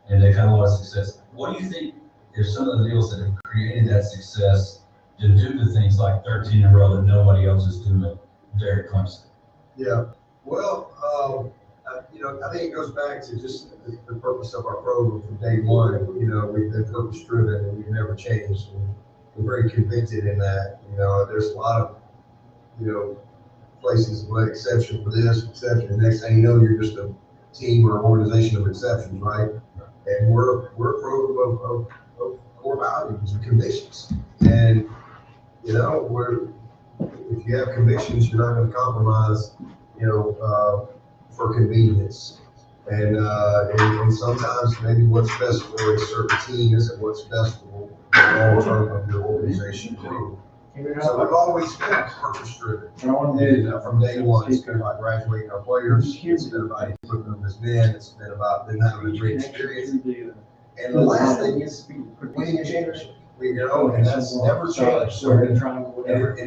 [SPEAKER 5] And they've had a lot of success. What do you think are some of the deals that have created that success to do the things like 13 in a row that nobody else is doing there at Clemson?
[SPEAKER 6] Yeah. Well, I think it goes back to just the purpose of our program from day one. We've been purpose driven and we've never changed. And we're very convicted in that. There's a lot of, places with exception for this, exception. The next thing you know, you're just a team or organization of exceptions, right? And we're a program of core values and convictions. And, if you have convictions, you're not going to compromise, for convenience. And sometimes maybe what's best for a certain team isn't what's best for the long term of your organization too. So we've always been purpose driven. And from day one, it's been about graduating our players. It's been about equipping them as men. It's been about them having a great experience. And the last thing is winning a championship. And that's never changed. So, and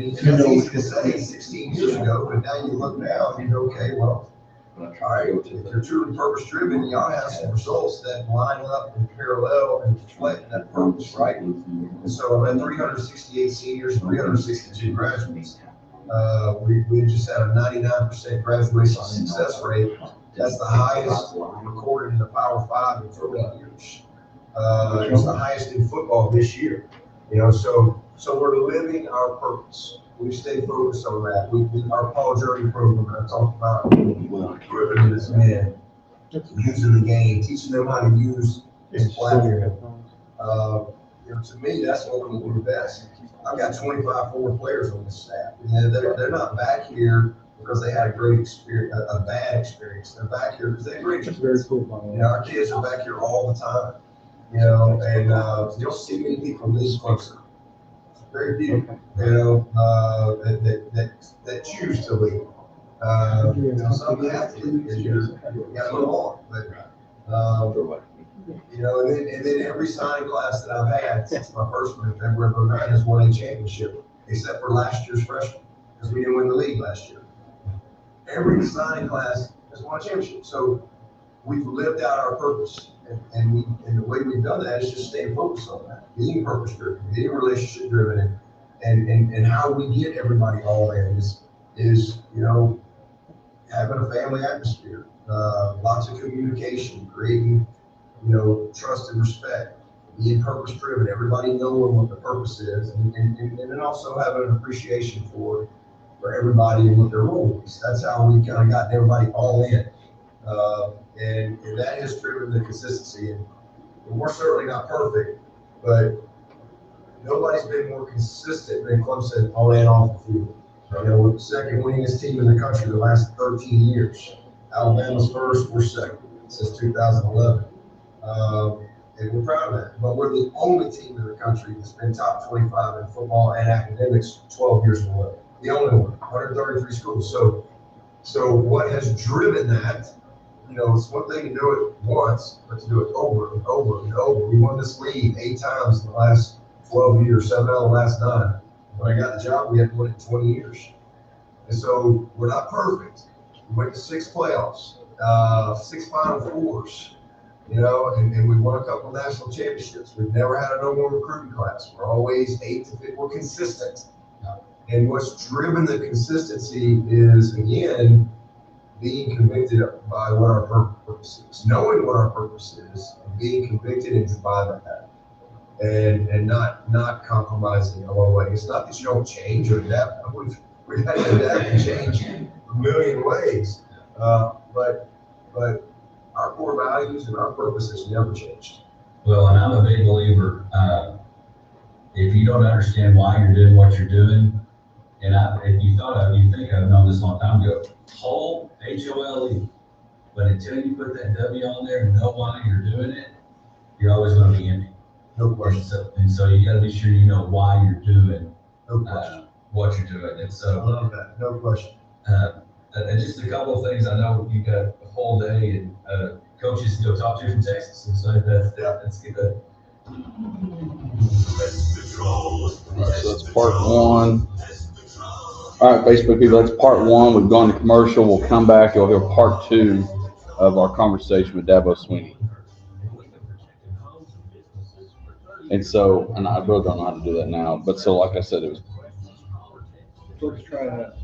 [SPEAKER 6] it's easy to say 16 years ago, but now you look now and you go, okay, well, all right, if you're truly purpose driven, you ought to have some results that line up and parallel and reflect that purpose, right? And so I've had 368 seniors, 362 graduates. We just had a 99% graduation success rate. That's the highest recorded in the Power 5 in 40 years. It's the highest in football this year. So we're living our purpose. We stay focused on that. Our Paul Journey program, I talked about equipping as men, using the game, teaching them how to use this platform. To me, that's what we do best. I've got 25 forward players on this staff. They're not back here because they had a great experience, a bad experience. They're back here because they had a great experience. Our kids are back here all the time. And you don't see many people leave Clemson. Very few, that choose to leave. Some have to leave because you got to move on. But and then every signing class that I've had since my first one in February of 09 has won a championship, except for last year's freshman because we didn't win the league last year. Every signing class has won a championship. So we've lived out our purpose. And the way we've done that is just staying focused on that, being purpose driven, being relationship driven, and how we get everybody all in is having a family atmosphere, lots of communication, creating trust and respect, being purpose driven, everybody knowing what the purpose is, and then also having an appreciation for everybody and what their role is. That's how we kind of got everybody all in. And that has driven the consistency. And we're certainly not perfect, but nobody's been more consistent than Clemson on and off the field. We're the second winningest team in the country the last 13 years. Alabama's first, we're second since 2011. And we're proud of that. But we're the only team in the country that's been top 25 in football and academics 12 years in a row. The only one, 133 schools. So what has driven that? It's one thing to do it once, but to do it over and over and over. We won this league 8 times in the last 12 years, 7 out of the last 9. When I got the job, we had to win it 20 years. And so we're not perfect. We went to 6 playoffs, 6 Final Fours, and we won a couple of national championships. We've never had a no more recruiting class. We're always 8 to 15. We're consistent. And what's driven the consistency is, again, being convicted by what our purpose is, knowing what our purpose is, and being convicted and driving that, and not compromising along the way. It's not that you don't change or adapt. We've had to adapt and change a million ways, but our core values and our purpose has never changed.
[SPEAKER 5] Well, and I'm a big believer. If you don't understand why you're doing what you're doing, and if you think I've known this a long time ago, whole, H-O-L-E. But until you put that W on there and know why you're doing it, you're always going to be empty.
[SPEAKER 6] No question.
[SPEAKER 5] And so you got to be sure you know why you're doing what you're doing. And
[SPEAKER 6] I
[SPEAKER 5] so,
[SPEAKER 6] love that. No question.
[SPEAKER 5] And just a couple of things. I know you got a whole day, and coaches go talk to you from Texas, and so that's good.
[SPEAKER 1] All right, so that's part one. All right, Facebook people, that's part one. We've gone to commercial. We'll come back. You'll hear part two of our conversation with Dabo Sweeney. And so, and I really don't know how to do that now, but so like I said, it was.
[SPEAKER 7] Let's try that.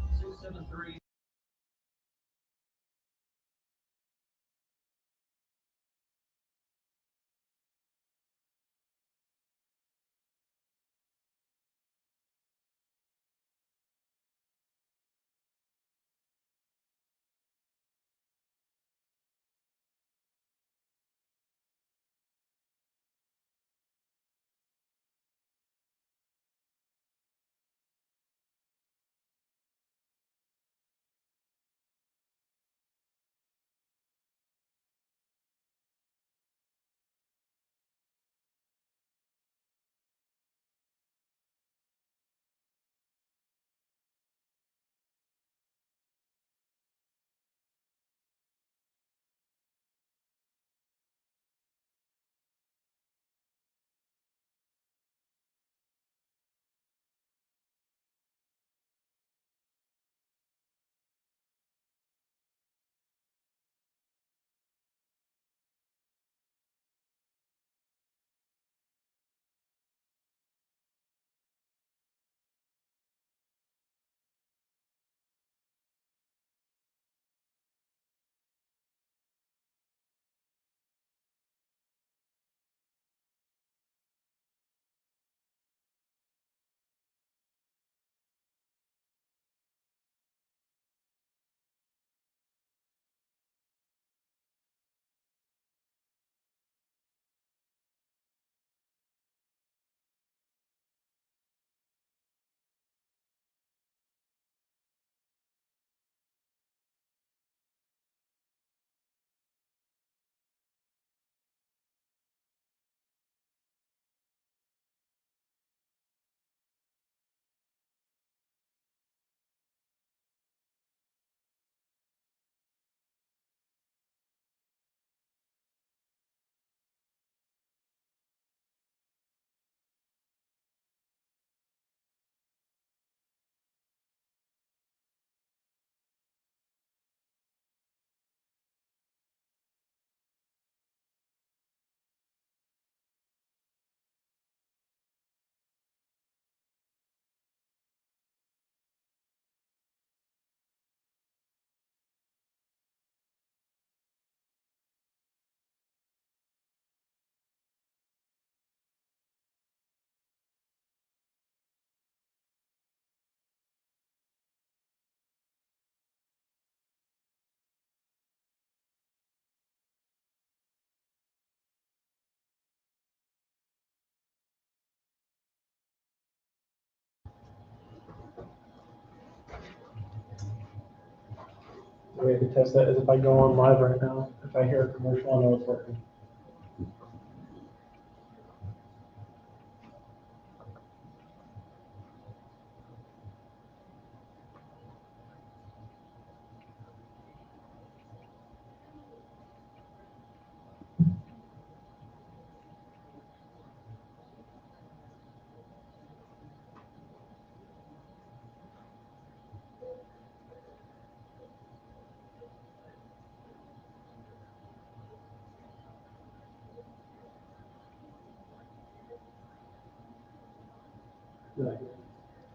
[SPEAKER 7] The way to test that is if I go on live right now, if I hear a commercial, I know it's working.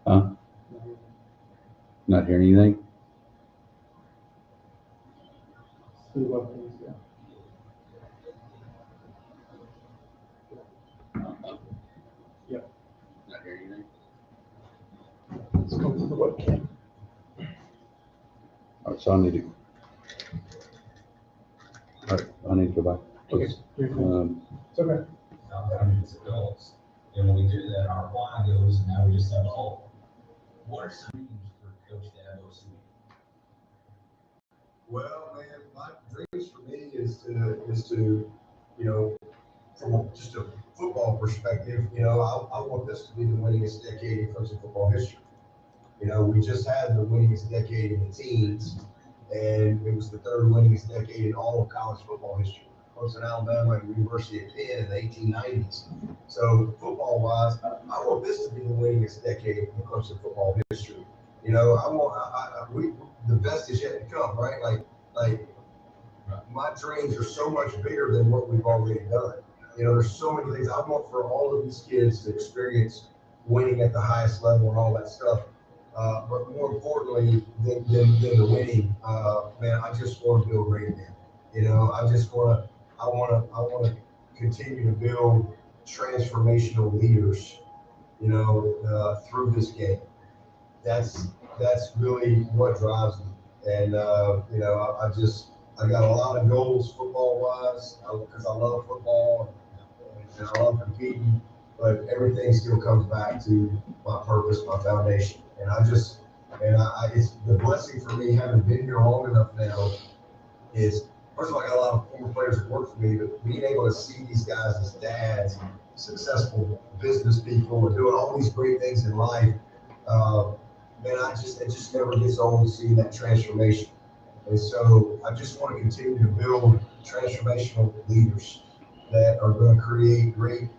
[SPEAKER 1] Huh? Not hearing anything?
[SPEAKER 7] See what things, yeah. Yep.
[SPEAKER 1] Not hearing anything?
[SPEAKER 7] Let's go to the webcam.
[SPEAKER 1] All right, so I need to. All right, I need to go back.
[SPEAKER 7] Okay, you're cool. It's okay.
[SPEAKER 5] It's adults. And when we do that, our why goes, and now we just have a whole. What are some dreams for Coach Dabo Sweeney?
[SPEAKER 6] Well, man, my dreams for me is to, from just a football perspective, I want this to be the winningest decade in college football history. We just had the winningest decade in the teens, and it was the third winningest decade in all of college football history. Clemson, Alabama, and University of Penn in the 1890s. So football-wise, I want this to be the winningest decade in Clemson football history. You know, the best is yet to come, right? Like my dreams are so much bigger than what we've already done. You know, there's so many things I want for all of these kids to experience winning at the highest level and all that stuff. But more importantly than the winning, man, I just want to build great men. You know, I want to continue to build transformational leaders. You know, through this game. That's really what drives me. And you know, I got a lot of goals football wise because I love football and I love competing. But everything still comes back to my purpose, my foundation. And it's the blessing for me having been here long enough now is, first of all, I got a lot of former players that work for me, but being able to see these guys as dads, successful business people, and doing all these great things in life, man, it just never gets old seeing that transformation. And so I just want to continue to build transformational leaders that are going to create great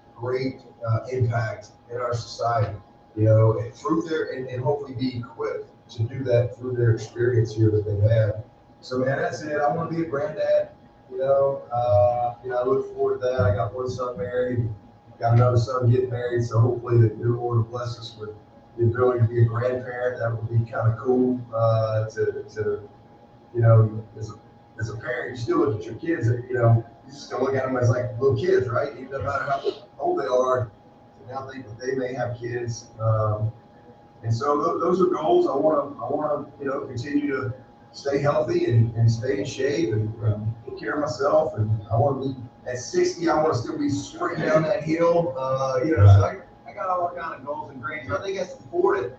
[SPEAKER 6] impact in our society, you know, and through and hopefully be equipped to do that through their experience here that they've had. So man, that's it. I want to be a granddad, you know, I look forward to that. I got one son married, got another son getting married. So hopefully the Lord will bless us with the ability to be a grandparent. That would be kind of cool, to, you know, as a parent, you still look at your kids, you know, you just don't look at them as like little kids, right? Even no matter how old they are, now think that they may have kids. And so those are goals. I want to, you know, continue to stay healthy and stay in shape and take care of myself. And I want to be at 60. I want to still be sprinting down that hill. You know, so I got all kind of goals and dreams. I think that's important.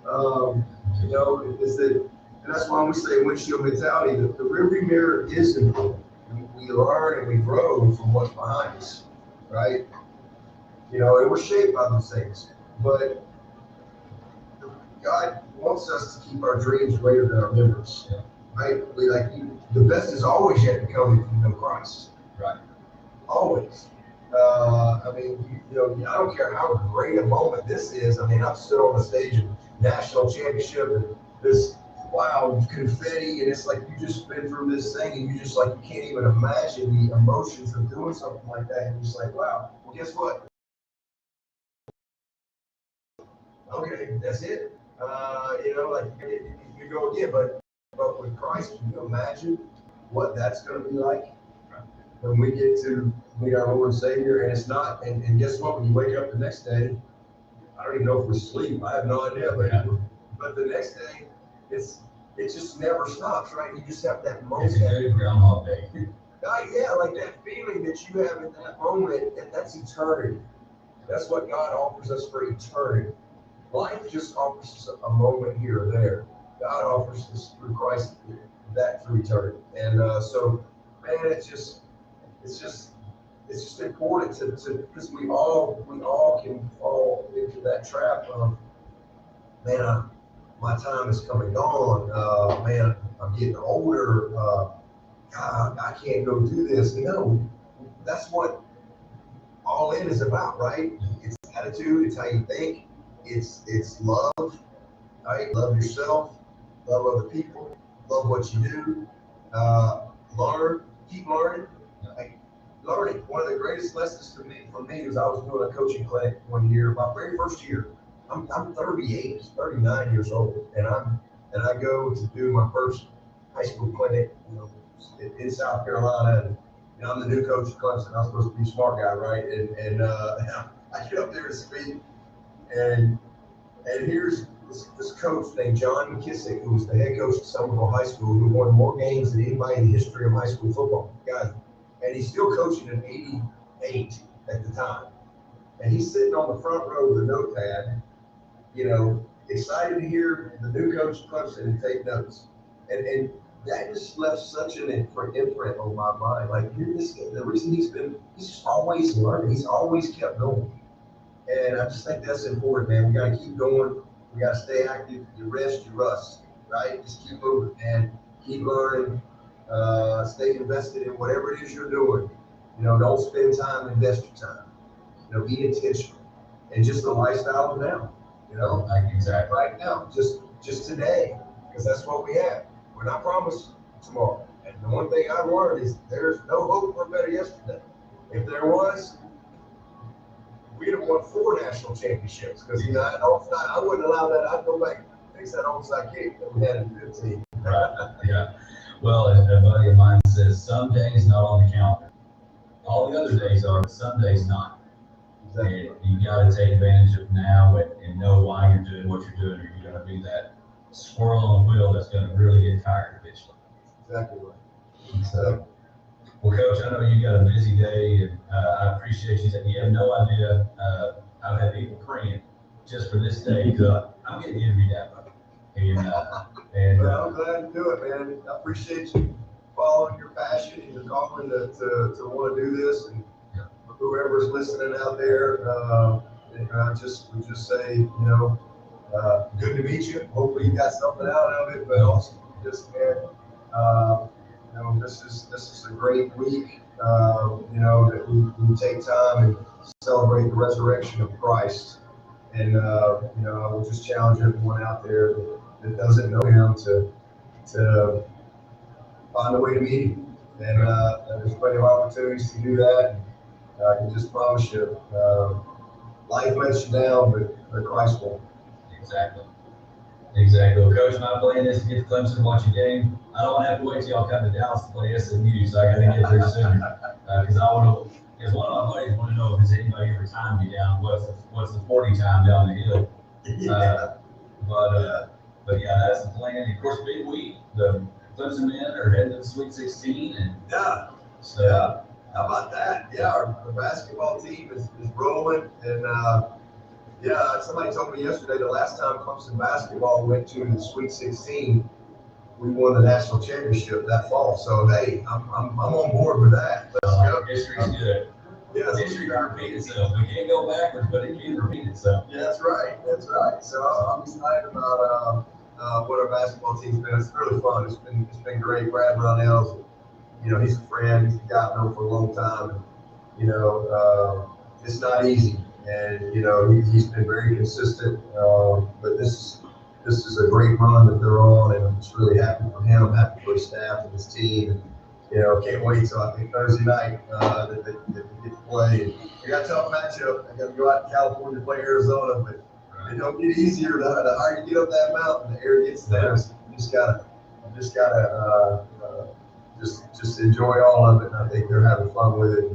[SPEAKER 6] You know, and that's why we say windshield mentality. The rearview mirror is important. We learn and we grow from what's behind us, right? You know, and we're shaped by those things. But God wants us to keep our dreams greater than our memories, right? The best is always yet to come if you know Christ, right? Always. I mean, you know, I don't care how great a moment this is. I mean, I've stood on the stage of national championship and this confetti, and it's like you just been through this thing, and you just like you can't even imagine the emotions of doing something like that. And you're just like, wow. Well, guess what? Okay, that's it. You know, like you go again, but with Christ, can you imagine what that's going to be like when we get to meet our Lord and Savior? And it's not. And guess what? When you wake up the next day, I don't even know if we sleep. I have no idea. But the next day, it just never stops, right? You just have that moment. It's a good Groundhog Day. Yeah, like that feeling that you have in that moment, and that's eternity. That's what God offers us for eternity. Life just offers us a moment here or there. God offers us through Christ that through eternity. And so, man, it's just important to because we all can fall into that trap of, man, my time is coming on. Man, I'm getting older. God, I can't go do this. No, that's what all in is about, right? It's attitude. It's how you think. It's love, right? Love yourself. Love other people. Love what you do. Learn. Keep learning. Like, learning. One of the greatest lessons for me was I was doing a coaching clinic one year, my very first year. I'm 38, 39 years old, and I go to do my first high school clinic, you know, in South Carolina, and you know, I'm the new coach at Clemson. I'm supposed to be a smart guy, right? And I get up there to speak, and here's this coach named John McKissick, who was the head coach at Somerville High School, who won more games than anybody in the history of high school football, guys. And he's still coaching at 88 at the time, and he's sitting on the front row with a notepad, you know, excited to hear the new coach at Clemson and take notes. And that just left such an imprint on my mind. Like, the reason he's just always learning. He's always kept going. And I just think that's important, man. We got to keep going. We got to stay active. You rest, you rust, right? Just keep moving and keep learning. Stay invested in whatever it is you're doing. don't spend time, invest your time. Be intentional. And just the lifestyle of now,
[SPEAKER 5] Exactly.
[SPEAKER 6] right now, just today, because that's what we have. We're not promised tomorrow. And the one thing I've learned is there's no hope for a better yesterday. If there was, we'd have won 4 national championships. Because I wouldn't allow that. I'd go back and fix that onside kick that we had in 15.
[SPEAKER 5] Right. Yeah. Well, a buddy of mine says some days not on the calendar. All the other days are, but some days not.
[SPEAKER 6] Exactly.
[SPEAKER 5] And you got to take advantage of now and know why you're doing what you're doing, or you're going to be that squirrel on the wheel that's going to really get tired eventually.
[SPEAKER 6] Exactly right.
[SPEAKER 5] So, well, Coach, I know you got a busy day, and I appreciate you. You have no idea. I've had people praying just for this day because I'm getting interviewed that way.
[SPEAKER 6] Well, I'm glad to do it, man. I appreciate you following your passion and your calling to want to do this. And whoever's listening out there, I just say, good to meet you. Hopefully you got something out of it, but also just, this is a great week, that we take time and celebrate the resurrection of Christ. And, I will just challenge everyone out there that doesn't know him to find a way to meet him. And there's plenty of opportunities to do that. I can just promise you, life lets you down, but Christ won't.
[SPEAKER 5] Exactly. Well, Coach, my plan is to get to Clemson and watch a game. I don't have to wait till y'all come to Dallas to play SMU, so I got to get there sooner. Because one of my buddies want to know if there's anybody ever timed you down. What's the 40 time down the hill? But yeah, that's the plan. And of course, big week. The Clemson men are heading to the Sweet 16, and
[SPEAKER 6] how about that? Yeah, our basketball team is rolling, and somebody told me yesterday the last time Clemson basketball went to the Sweet 16, we won the national championship that fall. So hey, I'm on board with that. Let's go.
[SPEAKER 5] History's good.
[SPEAKER 6] Yes.
[SPEAKER 5] History can repeat itself. We can't go backwards, but it can repeat itself.
[SPEAKER 6] Yeah, that's right. So I'm excited about what our basketball team's been. It's really fun. It's been great. Brad Brownell's, he's a friend. He's a guy I've known for a long time. And, it's not easy. And, he's been very consistent. But this is a great run that they're on, and I'm just really happy for him. I'm happy for his staff and his team. And, can't wait till I think Thursday night that they get to play. We got a tough matchup. I got to go out to California to play Arizona, but it don't get easier the higher you get up that mountain. The air gets there. So you just gotta just enjoy all of it. And I think they're having fun with it,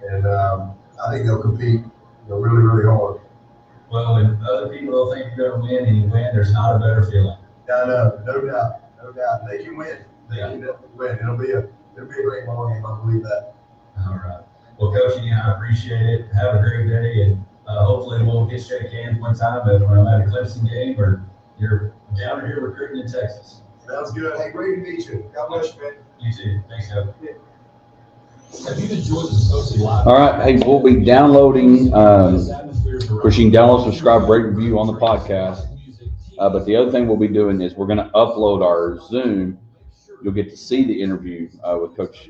[SPEAKER 6] and I think they'll compete, really, really hard.
[SPEAKER 5] Well, when other people don't think you're going to win and you win, there's not a better feeling.
[SPEAKER 6] No doubt. They can win. They can definitely win. It'll be a great ball game. I believe that.
[SPEAKER 5] All right. Well, Coach, I appreciate it. Have a great day, and hopefully we'll get shake hands one time when I'm at a Clemson game or you're down here recruiting in Texas.
[SPEAKER 6] Sounds good. Hey, great to meet you. God bless you, man.
[SPEAKER 5] You too. Thanks, Coach.
[SPEAKER 3] Have you enjoyed the Scotia Live?
[SPEAKER 1] All right. Hey, we'll be downloading. Of course, you can download, subscribe, rate, review on the podcast. But the other thing we'll be doing is we're going to upload our Zoom. You'll get to see the interview with Coach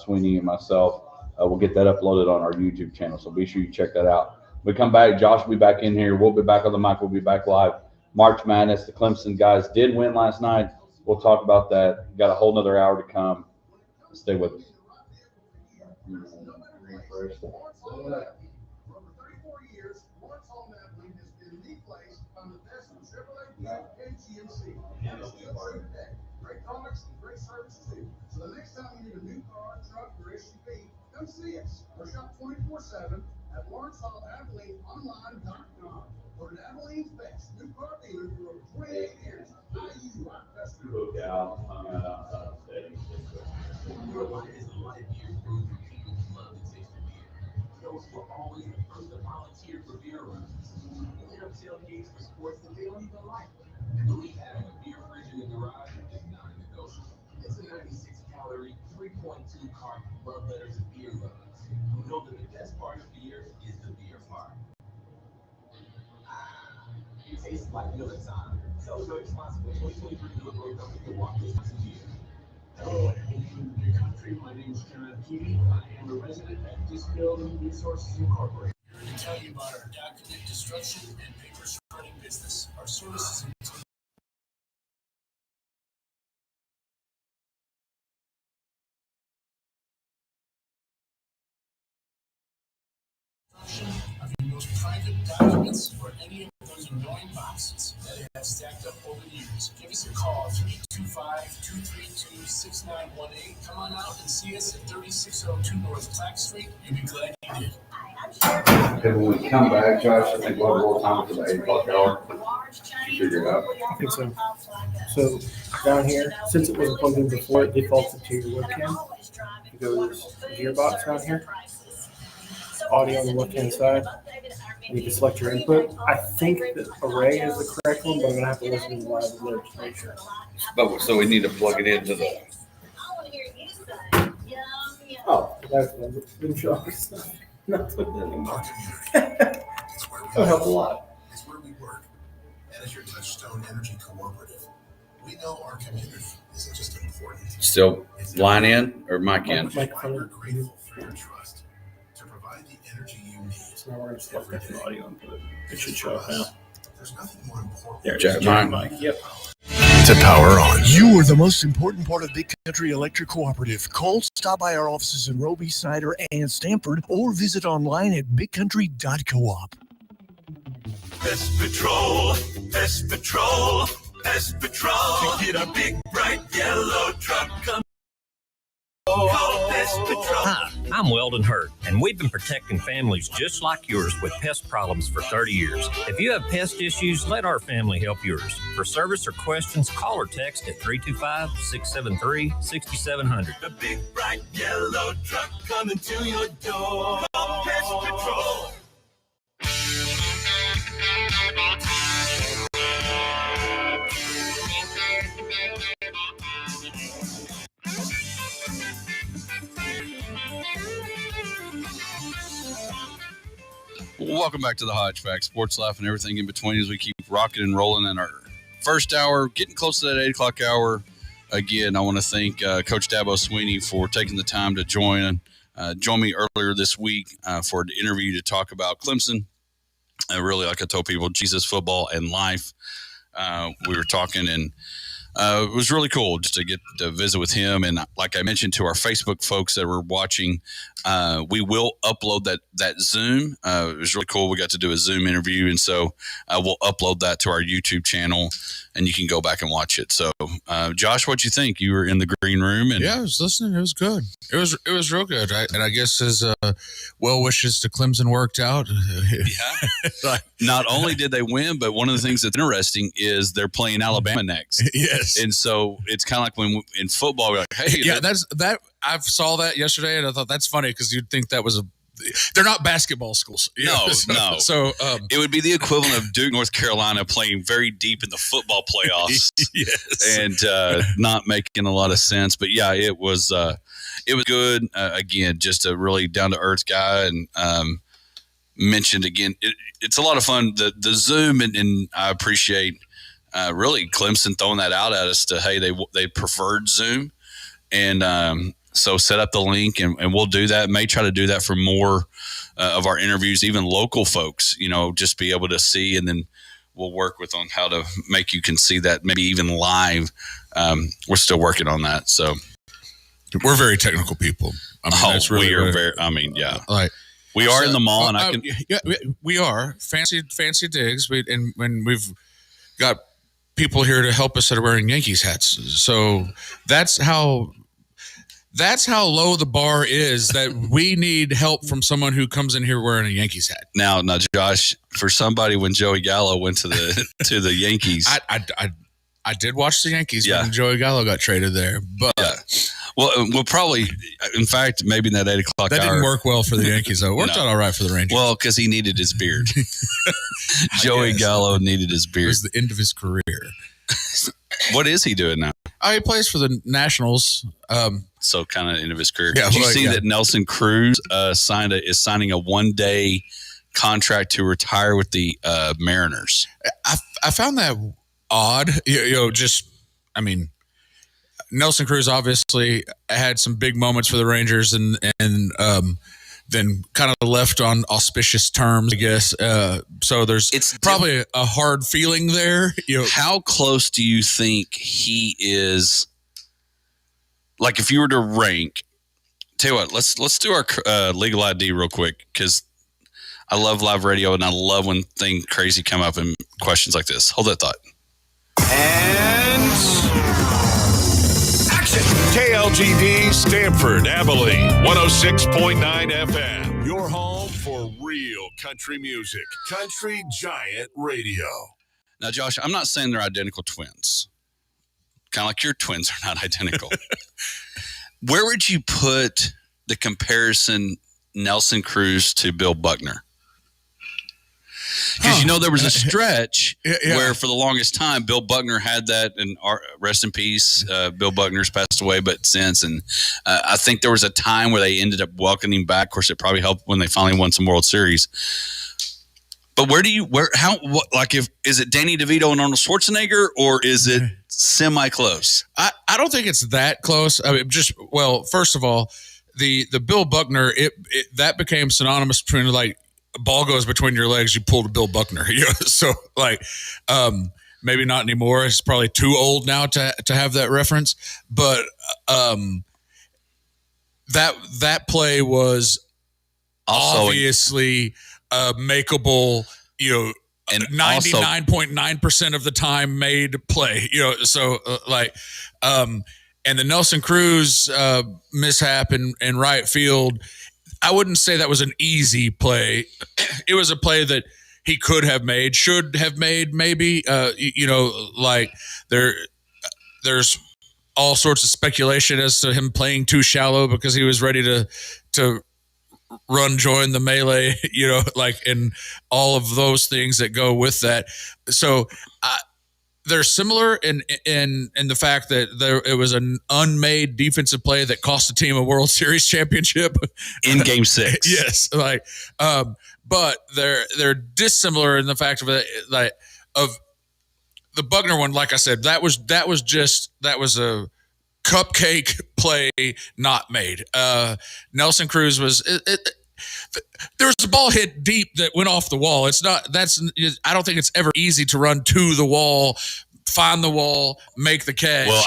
[SPEAKER 1] Sweeney and myself. We'll get that uploaded on our YouTube channel. So be sure you check that out. When we come back, Josh will be back in here. We'll be back on the mic. We'll be back live. March Madness. The Clemson guys did win last night. We'll talk about that. Got a whole nother hour to come. Stay with us.
[SPEAKER 8] Great products and great service too. So the next time you need a new car, truck, or SUV, come see us. Or shop 24/7 at LawrenceHallAbilene.com. Or at Abilene's best new car dealer for over 28 years. IU, our customer.
[SPEAKER 3] Your life is a life year proof for people who love to taste the beer. Those who are always the first to volunteer for beer runs. Set up tailgates for sports that they don't even like. And believe having a beer fridge in the garage is non-negotiable. It's a 96-calorie, 3.2 carb love letters of beer lovers who know that the best part of beer is the beer part. It tastes like Miller time. Celebrate responsibly. 2023 Miller Brewing Company, Milwaukee, Wisconsin beer.
[SPEAKER 9] Hello, everyone in the country. My name is Kenneth
[SPEAKER 8] Key. I am a resident at Disability Resources Incorporated. Here to tell you about our document destruction and paper shredding business. Our services include of your most private documents or any of those annoying boxes that have stacked up over the years. Give us a call, 325-232-6918. Come on out and see us at 3602 North Clark Street. You'll be glad you did.
[SPEAKER 1] Okay, when we come back, Josh, I think we'll have a little time for the 8 o'clock hour. Did you figure it out?
[SPEAKER 7] I think so. So down here, since it wasn't plugged in before, it defaulted to your webcam. It goes gearbox down here. Audio on the left-hand side. And you can select your input. I think that array is the correct one, but I'm gonna have to listen to the live alert to make sure.
[SPEAKER 1] But so we need to plug it into the.
[SPEAKER 7] Oh, that's the show. Not putting it anymore. That'll help a lot.
[SPEAKER 8] It's where we work. And as your Touchstone Energy Cooperative, we know our community isn't just important.
[SPEAKER 1] Still line in or mic in?
[SPEAKER 8] We're grateful for your trust to provide the energy you need.
[SPEAKER 7] So now we're gonna select the audio input. It should show up now.
[SPEAKER 8] There's nothing more important.
[SPEAKER 7] There it
[SPEAKER 1] Jack,
[SPEAKER 7] is.
[SPEAKER 1] mine.
[SPEAKER 7] Mic. Yep.
[SPEAKER 9] To power on. You are the most important part of Big Country Electric Cooperative. Call, stop by our offices in Roby, Cider, and Stamford, or visit online at bigcountry.coop.
[SPEAKER 10] Pest Patrol, Pest Patrol, Pest Patrol. To get a big, bright yellow truck, come call Pest Patrol.
[SPEAKER 11] Hi, I'm Weldon Hurt, and we've been protecting families just like yours with pest problems for 30 years. If you have pest issues, let our family help yours. For service or questions, call or text at 325-673-6700.
[SPEAKER 10] The big, bright yellow truck coming to your door. Call Pest Patrol.
[SPEAKER 1] Welcome back to the Hodge Pack, sports life and everything in between as we keep rocking and rolling in our first hour, getting close to that 8 o'clock hour. Again, I want to thank Coach Dabo Sweeney for taking the time to join me earlier this week for an interview to talk about Clemson. Really, like I told people, Jesus, football, and life. We were talking, and it was really cool just to get to visit with him. And like I mentioned to our Facebook folks that were watching, we will upload that Zoom. It was really cool. We got to do a Zoom interview, and so we'll upload that to our YouTube channel, and you can go back and watch it. So, Josh, what'd you think? You were in the green room, and
[SPEAKER 12] yeah, I was listening. It was good. It was real good. And I guess his well wishes to Clemson worked out.
[SPEAKER 1] Yeah. Not only did they win, but one of the things that's interesting is they're playing Alabama next.
[SPEAKER 12] Yes.
[SPEAKER 1] And so it's kind of like when in football, we're like, hey,
[SPEAKER 12] yeah, that. I saw that yesterday, and I thought that's funny because you'd think that was they're not basketball schools.
[SPEAKER 1] No.
[SPEAKER 12] So
[SPEAKER 1] it would be the equivalent of Duke, North Carolina playing very deep in the football playoffs.
[SPEAKER 12] Yes.
[SPEAKER 1] And not making a lot of sense. But yeah, it was good. Again, just a really down to earth guy, and mentioned again, it's a lot of fun. The Zoom, and I appreciate really Clemson throwing that out at us to, hey, they preferred Zoom, and so set up the link, and we'll do that. May try to do that for more of our interviews, even local folks, just be able to see, and then we'll work with on how to make you can see that maybe even live. We're still working on that. So
[SPEAKER 12] we're very technical people. I mean, that's really
[SPEAKER 1] we are very, yeah.
[SPEAKER 12] Like
[SPEAKER 1] we are in the mall, and
[SPEAKER 12] we are fancy digs. When we've got people here to help us that are wearing Yankees hats. So that's how low the bar is, that we need help from someone who comes in here wearing a Yankees hat.
[SPEAKER 1] Now, Josh, for somebody, when Joey Gallo went to the Yankees,
[SPEAKER 12] I did watch the Yankees
[SPEAKER 1] when
[SPEAKER 12] Joey Gallo got traded there, but
[SPEAKER 1] well, we'll probably, in fact, maybe in that 8 o'clock
[SPEAKER 12] that
[SPEAKER 1] hour,
[SPEAKER 12] didn't work well for the Yankees. Though it worked out all right for the Rangers.
[SPEAKER 1] Well, because he needed his beard. Joey Gallo needed his beard.
[SPEAKER 12] It was the end of his career.
[SPEAKER 1] What is he doing now?
[SPEAKER 12] He plays for the Nationals.
[SPEAKER 1] So kind of end of his career.
[SPEAKER 12] Yeah,
[SPEAKER 1] Did you see that Nelson Cruz is signing a 1-day contract to retire with the Mariners?
[SPEAKER 12] I found that odd. Nelson Cruz obviously had some big moments for the Rangers, and then kind of left on auspicious terms, I guess. So it's probably a hard feeling there.
[SPEAKER 13] How close do you think he is? Like, if you were to rank, tell you what, let's do our legal ID real quick, because I love live radio and I love when things crazy come up and questions like this. Hold that thought.
[SPEAKER 10] And action! KLGD Stanford, Abilene, 106.9 FM. Your home for real country music. Country Giant Radio.
[SPEAKER 13] Now, Josh, I'm not saying they're identical twins. Kind of like your twins are not identical. Where would you put the comparison Nelson Cruz to Bill Buckner? Because there was a stretch where for the longest time Bill Buckner had that, and rest in peace, Bill Buckner's passed away, but since, and I think there was a time where they ended up welcoming him back. Of course, it probably helped when they finally won some World Series. But is it Danny DeVito and Arnold Schwarzenegger, or is it semi-close?
[SPEAKER 12] I don't think it's that close. I mean, first of all, the Bill Buckner, that became synonymous between, like, a ball goes between your legs, you pull the Bill Buckner. So, like, maybe not anymore. It's probably too old now to have that reference. But that play was also obviously makeable, and 99.9% of the time made play, so and the Nelson Cruz mishap in right field, I wouldn't say that was an easy play. It was a play that he could have made, should have made, maybe, there's all sorts of speculation as to him playing too shallow because he was ready to join the melee, and all of those things that go with that. So they're similar in the fact that it was an unmade defensive play that cost the team a World Series championship
[SPEAKER 13] in Game 6.
[SPEAKER 12] Yes, but they're dissimilar in the fact of the Buckner one. Like I said, that was a cupcake play not made. Nelson Cruz there was a ball hit deep that went off the wall. I don't think it's ever easy to run to the wall, find the wall, make the catch.
[SPEAKER 13] Well,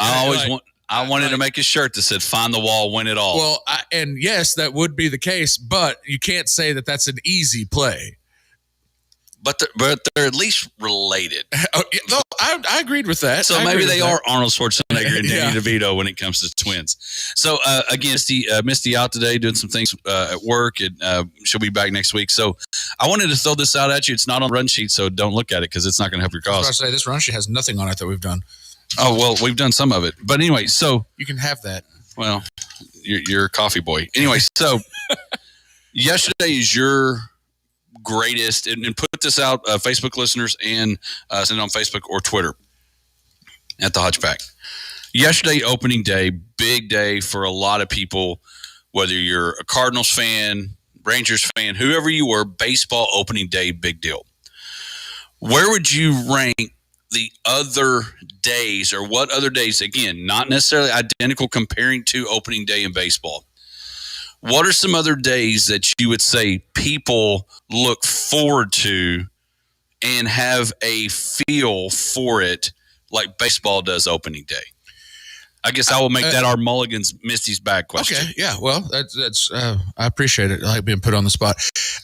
[SPEAKER 13] I wanted to make a shirt that said "Find the wall, win it all."
[SPEAKER 12] Well, and yes, that would be the case, but you can't say that that's an easy play.
[SPEAKER 13] But they're at least related.
[SPEAKER 12] I agreed with that.
[SPEAKER 13] So maybe they are Arnold Schwarzenegger and Danny DeVito when it comes to twins. So again, Misty out today doing some things at work, and she'll be back next week. So I wanted to throw this out at you. It's not on the run sheet, so don't look at it because it's not going to help your cause.
[SPEAKER 12] I was about to say, this run sheet has nothing on it that we've done.
[SPEAKER 13] Oh, well, we've done some of it. But anyway, so.
[SPEAKER 12] You can have that.
[SPEAKER 13] Well, you're a coffee boy. Anyway, so yesterday is your greatest, and put this out, Facebook listeners, and send it on Facebook or Twitter at the Hodge Pack. Yesterday, opening day, big day for a lot of people, whether you're a Cardinals fan, Rangers fan, whoever you were, baseball opening day, big deal. Where would you rank the other days, or what other days, again, not necessarily identical comparing to opening day in baseball? What are some other days that you would say people look forward to and have a feel for it like baseball does opening day? I guess I will make that our Mulligan's Misty's bag question.
[SPEAKER 12] Okay, yeah, well, that's I appreciate it. I like being put on the spot.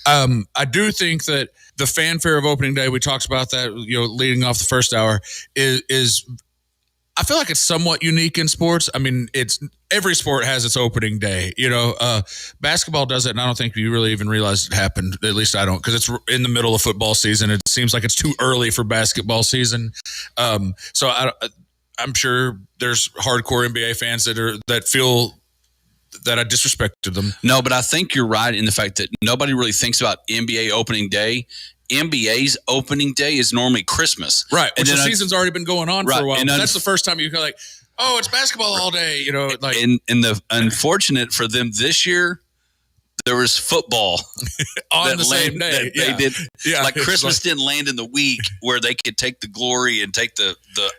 [SPEAKER 12] I do think that the fanfare of opening day, we talked about that, leading off the first hour, is I feel like it's somewhat unique in sports. I mean, every sport has its opening day. Basketball does it, and I don't think you really even realize it happened. At least I don't, because it's in the middle of football season. It seems like it's too early for basketball season. So I'm sure there's hardcore NBA fans that feel that I disrespected them.
[SPEAKER 13] No, but I think you're right in the fact that nobody really thinks about NBA opening day. NBA's opening day is normally Christmas.
[SPEAKER 12] Right. And the season's already been going on for a while.
[SPEAKER 13] And
[SPEAKER 12] that's the first time you go like, oh, it's basketball all day,
[SPEAKER 13] And the unfortunate for them this year, there was football
[SPEAKER 12] on the same day.
[SPEAKER 13] They did.
[SPEAKER 12] Yeah,
[SPEAKER 13] like Christmas didn't land in the week where they could take the glory and take the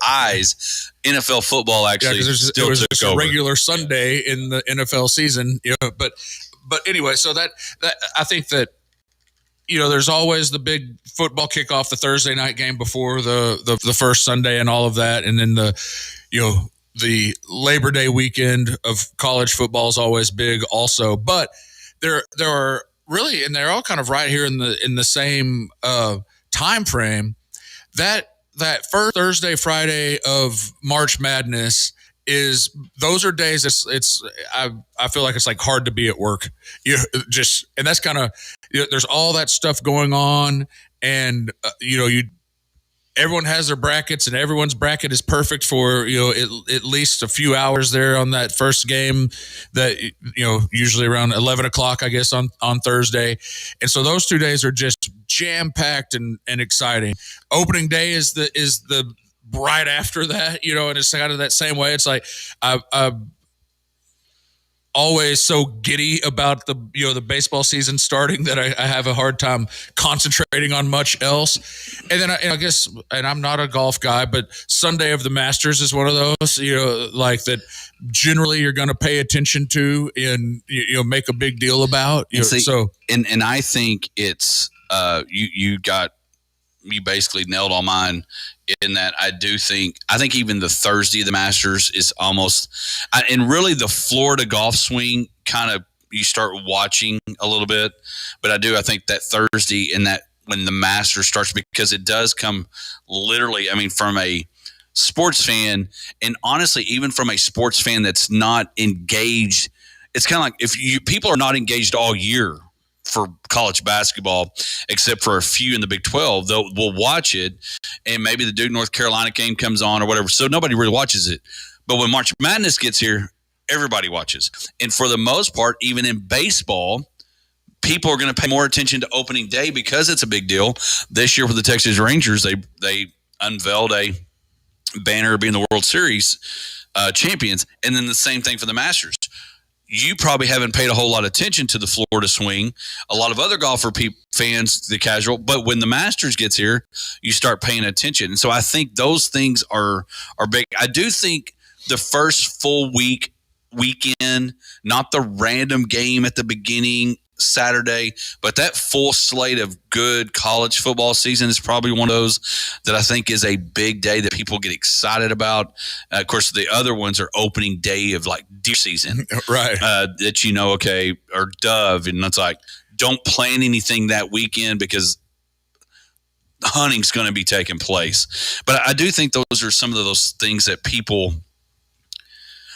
[SPEAKER 13] eyes. NFL football actually
[SPEAKER 12] it was just a regular Sunday in the NFL season. But anyway, so that I think that there's always the big football kickoff, the Thursday night game before the first Sunday and all of that, and then the Labor Day weekend of college football is always big also. But there are really, and they're all kind of right here in the same time frame. That first Thursday, Friday of March Madness those are days I feel like it's like hard to be at work. And that's kind of, there's all that stuff going on, and everyone has their brackets, and everyone's bracket is perfect for at least a few hours there on that first game that usually around 11 o'clock I guess on Thursday. And so those 2 days are just jam-packed and exciting. Opening day is the right after that, and it's kind of that same way. It's like I'm always so giddy about the baseball season starting that I have a hard time concentrating on much else. And then I guess, and I'm not a golf guy, but Sunday of the Masters is one of those, like that generally you're going to pay attention to and make a big deal about.
[SPEAKER 13] And I think it's you basically nailed all mine in that I think even the Thursday of the Masters is almost, and really the Florida golf swing kind of, you start watching a little bit, but I think that Thursday and that when the Masters starts, because it does come literally, from a sports fan, and honestly, even from a sports fan that's not engaged, it's kind of like if people are not engaged all year for college basketball, except for a few in the Big 12, we'll watch it, and maybe the Duke North Carolina game comes on or whatever. So nobody really watches it. But when March Madness gets here, everybody watches. And for the most part, even in baseball, people are going to pay more attention to opening day because it's a big deal. This year for the Texas Rangers, they unveiled a banner being the World Series champions, and then the same thing for the Masters. You probably haven't paid a whole lot of attention to the Florida swing. A lot of other golfer fans, the casual, but when the Masters gets here, you start paying attention. And so I think those things are big. I do think the first full weekend, not the random game at the beginning Saturday, but that full slate of good college football season is probably one of those that I think is a big day that people get excited about. Of course, the other ones are opening day of like deer season,
[SPEAKER 12] right?
[SPEAKER 13] That or dove, and it's like don't plan anything that weekend because hunting's going to be taking place. But I do think those are some of those things that people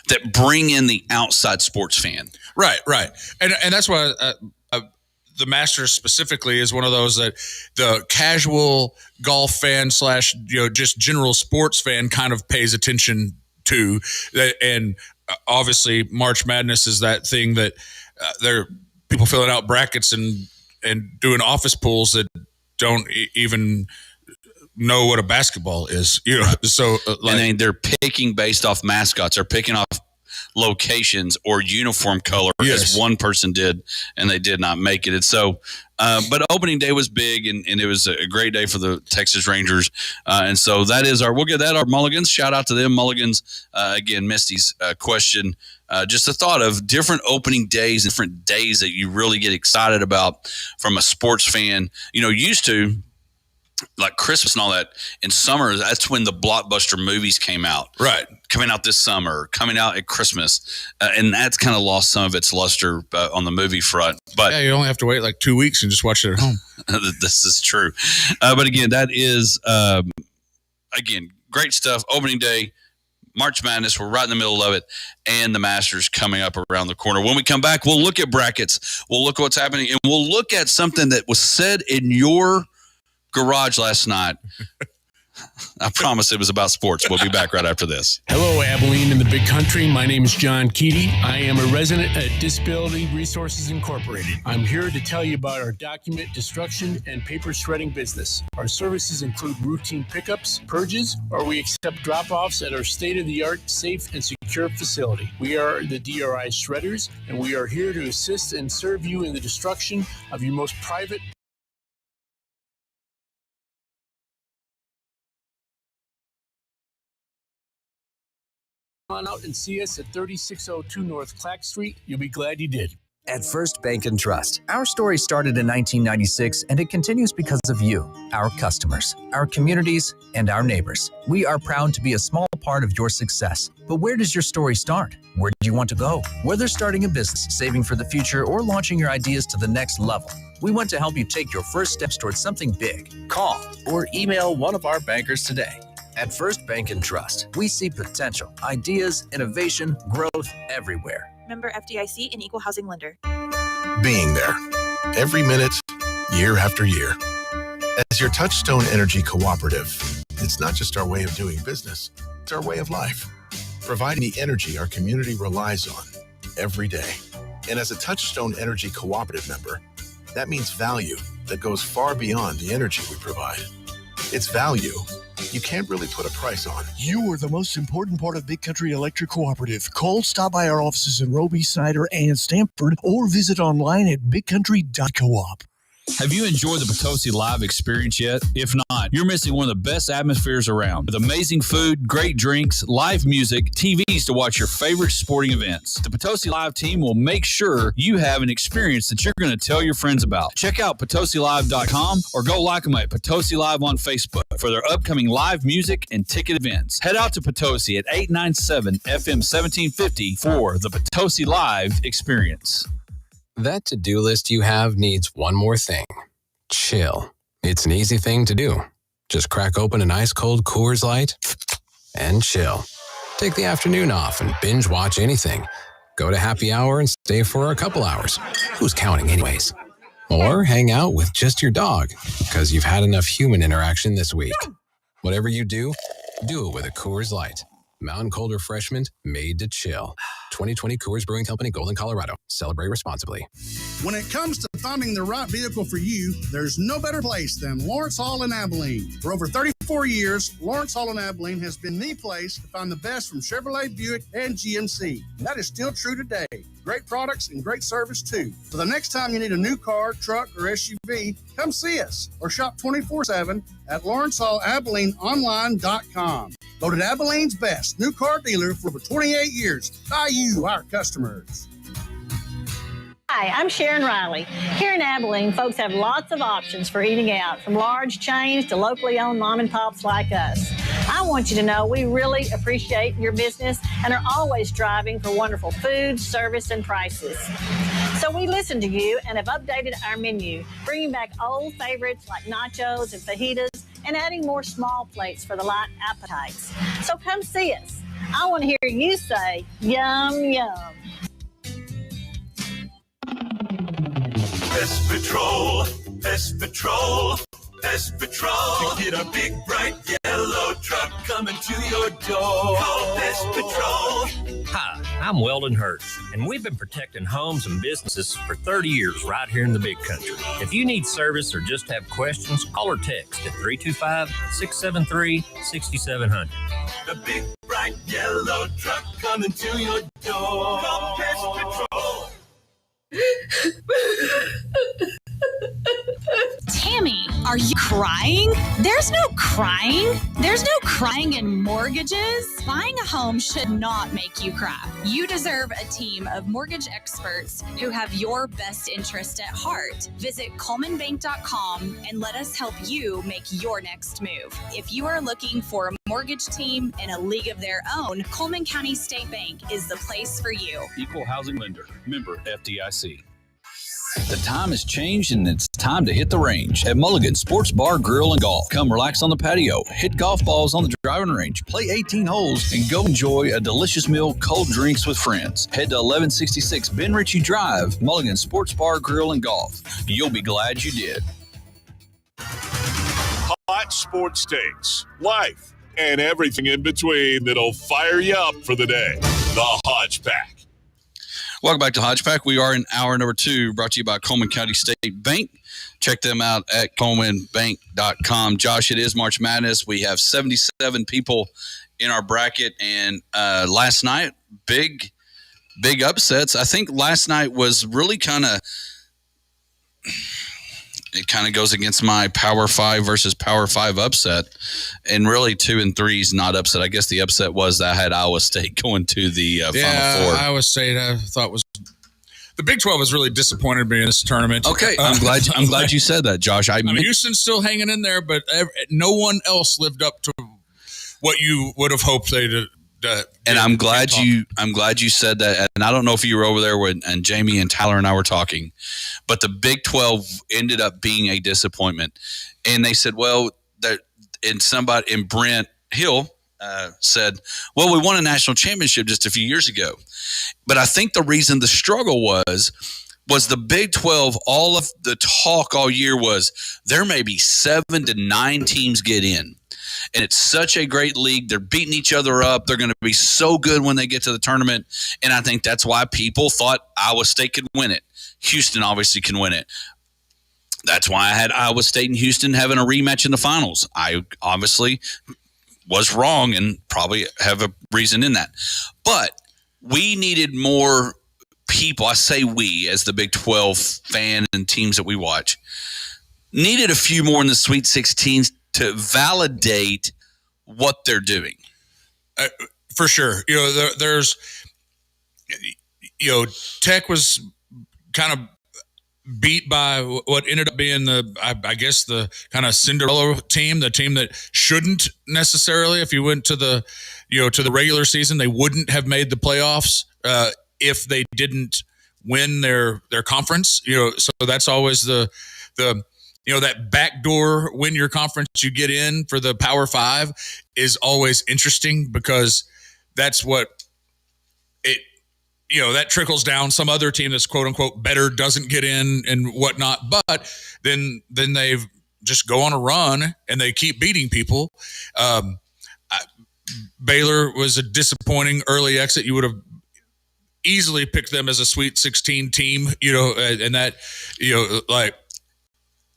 [SPEAKER 13] that bring in the outside sports fan.
[SPEAKER 12] Right. And that's why the Masters specifically is one of those that the casual golf fan / just general sports fan kind of pays attention to. And obviously March Madness is that thing that there are people filling out brackets and doing office pools that don't even know what a basketball is. So
[SPEAKER 13] and then they're picking based off mascots. They're picking off locations or uniform color, as one person did, and they did not make it. And so, but opening day was big, and it was a great day for the Texas Rangers. And so we'll get that our Mulligans. Shout out to them, Mulligans. Again, Misty's question, just the thought of different opening days, different days that you really get excited about from a sports fan. Used to, like Christmas and all that, in summer, that's when the blockbuster movies came out.
[SPEAKER 12] Right.
[SPEAKER 13] Coming out this summer, coming out at Christmas. And that's kind of lost some of its luster on the movie front. But
[SPEAKER 12] yeah, you only have to wait like 2 weeks and just watch it at home.
[SPEAKER 13] This is true. But again, that is, great stuff. Opening day, March Madness, we're right in the middle of it, and the Masters coming up around the corner. When we come back, we'll look at brackets. We'll look at what's happening, and we'll look at something that was said in your garage last night I promise it was about sports. We'll be back right after this.
[SPEAKER 14] Hello, Abilene and the Big Country. My name is John Keaty. I am a resident at Disability Resources Incorporated. I'm here to tell you about our document destruction and paper shredding business. Our services include routine pickups, purges, or we accept drop-offs at our state-of-the-art, safe, and secure facility. We are the DRI Shredders, and we are here to assist and serve you in the destruction of your most private on out and see us at 3602 North Clack Street. You'll be glad you did.
[SPEAKER 15] At First Bank and Trust, our story started in 1996 and it continues because of you, our customers, our communities, and our neighbors. We are proud to be a small part of your success. But where does your story start? Where do you want to go? Whether starting a business, saving for the future, or launching your ideas to the next level, we want to help you take your first steps towards something big. Call or email one of our bankers today. At First Bank and Trust, we see potential, ideas, innovation, growth everywhere.
[SPEAKER 16] Member FDIC and Equal Housing Lender.
[SPEAKER 9] Being there, every minute, year after year. As your Touchstone Energy Cooperative, it's not just our way of doing business, it's our way of life. Providing the energy our community relies on every day. And as a Touchstone Energy Cooperative member, that means value that goes far beyond the energy we provide. It's value you can't really put a price on. You are the most important part of Big Country Electric Cooperative. Call, stop by our offices in Roby, Cider, and Stamford, or visit online at bigcountry.coop.
[SPEAKER 13] Have you enjoyed the Potosi Live experience yet? If not, you're missing one of the best atmospheres around. With amazing food, great drinks, live music, TVs to watch your favorite sporting events. The Potosi Live team will make sure you have an experience that you're going to tell your friends about. Check out PotosiLive.com or go like them at Potosi Live on Facebook for their upcoming live music and ticket events. Head out to Potosi at 897 FM 1750 for the Potosi Live experience.
[SPEAKER 17] That to-do list you have needs one more thing. Chill. It's an easy thing to do. Just crack open an ice-cold Coors Light and chill. Take the afternoon off and binge watch anything. Go to happy hour and stay for a couple hours. Who's counting anyways? Or hang out with just your dog because you've had enough human interaction this week. Whatever you do it with a Coors Light. Mountain Cold Refreshment made to chill. 2020 Coors Brewing Company, Golden, Colorado. Celebrate responsibly.
[SPEAKER 8] When it comes to finding the right vehicle for you, there's no better place than Lawrence Hall in Abilene. For over 34 years, Lawrence Hall in Abilene has been the place to find the best from Chevrolet, Buick, and GMC. That is still true today. Great products and great service, too. So the next time you need a new car, truck, or SUV, come see us or shop 24/7 at LawrenceHallAbileneOnline.com. Voted Abilene's best new car dealer for over 28 years by you, our customers.
[SPEAKER 4] Hi, I'm Sharon Riley. Here in Abilene, folks have lots of options for eating out, from large chains to locally owned mom and pops like us. I want you to know we really appreciate your business and are always striving for wonderful food, service, and prices. So we listen to you and have updated our menu, bringing back old favorites like nachos and fajitas and adding more small plates for the light appetites. So come see us. I want to hear you say, yum, yum.
[SPEAKER 10] Pest Patrol, Pest Patrol, Pest Patrol. To get a big bright yellow truck coming to your door. Call Pest Patrol.
[SPEAKER 11] Hi, I'm Weldon Hurts, and we've been protecting homes and businesses for 30 years right here in the Big Country. If you need service or just have questions, call or text at 325-673-6700.
[SPEAKER 10] The big bright yellow truck coming to your door. Call Pest Patrol.
[SPEAKER 18] Tammy, are you crying? There's no crying. There's no crying in mortgages. Buying a home should not make you cry. You deserve a team of mortgage experts who have your best interest at heart. Visit ColemanBank.com and let us help you make your next move. If you are looking for a mortgage team in a league of their own, Coleman County State Bank is the place for you.
[SPEAKER 13] Equal Housing Lender, member FDIC. The time has changed and it's time to hit the range at Mulligan Sports Bar, Grill, and Golf. Come relax on the patio, hit golf balls on the driving range, play 18 holes, and go enjoy a delicious meal, cold drinks with friends. Head to 1166 Ben Ritchie Drive, Mulligan Sports Bar, Grill, and Golf. You'll be glad you did.
[SPEAKER 19] hot sports takes, life, and everything in between that'll fire you up for the day. The Hodge Pack.
[SPEAKER 13] Welcome back to Hodge Pack. We are in hour number 2, brought to you by Coleman County State Bank. Check them out at colemanbank.com. Josh, it is March Madness. We have 77 people in our bracket, and last night, big upsets. I think last night was really it kind of goes against my Power 5 versus Power 5 upset, and really 2 and 3 is not upset. I guess the upset was that I had Iowa State going to the Final Four.
[SPEAKER 12] Iowa State I thought was the Big 12 has really disappointed me in this tournament.
[SPEAKER 13] Okay, I'm glad you said that, Josh. I mean,
[SPEAKER 12] Houston's still hanging in there, but no one else lived up to what you would have hoped they did.
[SPEAKER 13] And I'm glad you said that. And I don't know if you were over there when and Jamie and Tyler and I were talking, but the Big 12 ended up being a disappointment. And they said, well, and Brent Hill said, well, we won a national championship just a few years ago. But I think the reason the struggle was the Big 12, all of the talk all year was there may be 7 to 9 teams get in. And it's such a great league. They're beating each other up. They're going to be so good when they get to the tournament. And I think that's why people thought Iowa State could win it. Houston obviously can win it. That's why I had Iowa State and Houston having a rematch in the finals. I obviously was wrong and probably have a reason in that. But we needed more people. I say we, as the Big 12 fan and teams that we watch, needed a few more in the Sweet 16s to validate what they're doing.
[SPEAKER 12] For sure. There's Tech was kind of beat by what ended up being the kind of Cinderella team, the team that shouldn't necessarily, if you went to the regular season, they wouldn't have made the playoffs if they didn't win their conference. So that's always the that backdoor win your conference you get in for the Power 5 is always interesting because that's what it, that trickles down. Some other team that's quote unquote better doesn't get in and whatnot, but then they just go on a run and they keep beating people. Baylor was a disappointing early exit. You would have easily picked them as a Sweet 16 team, and that,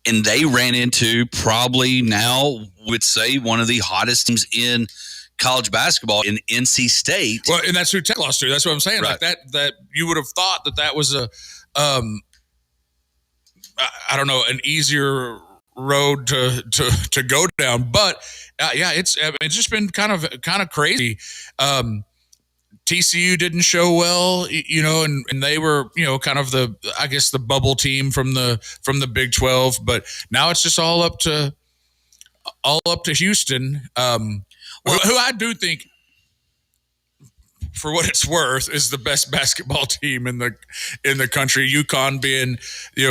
[SPEAKER 13] and they ran into probably now would say one of the hottest teams in college basketball in NC State.
[SPEAKER 12] Well, and that's who Tech lost to. That's what I'm saying.
[SPEAKER 13] Right.
[SPEAKER 12] Like that you would have thought that was a, I don't know, an easier road to go down. But it's just been kind of crazy. TCU didn't show well, and they were, kind of the bubble team from the Big 12. But now it's just all up to Houston, who I do think, for what it's worth, is the best basketball team in the country. UConn being,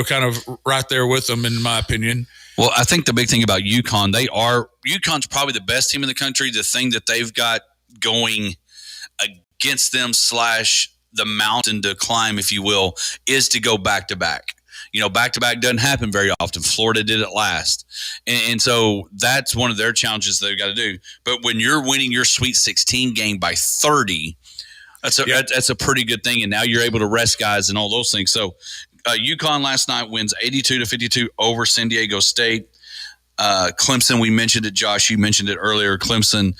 [SPEAKER 12] kind of right there with them, in my opinion.
[SPEAKER 13] Well, I think the big thing about UConn, UConn's probably the best team in the country. The thing that they've got going against them / the mountain to climb, if you will, is to go back-to-back. Back-to-back doesn't happen very often. Florida did it last. And so that's one of their challenges they've got to do. But when you're winning your Sweet 16 game by 30, that's a pretty good thing. And now you're able to rest guys and all those things. So UConn last night wins 82-52 over San Diego State. Clemson, we mentioned it, Josh, you mentioned it earlier. Clemson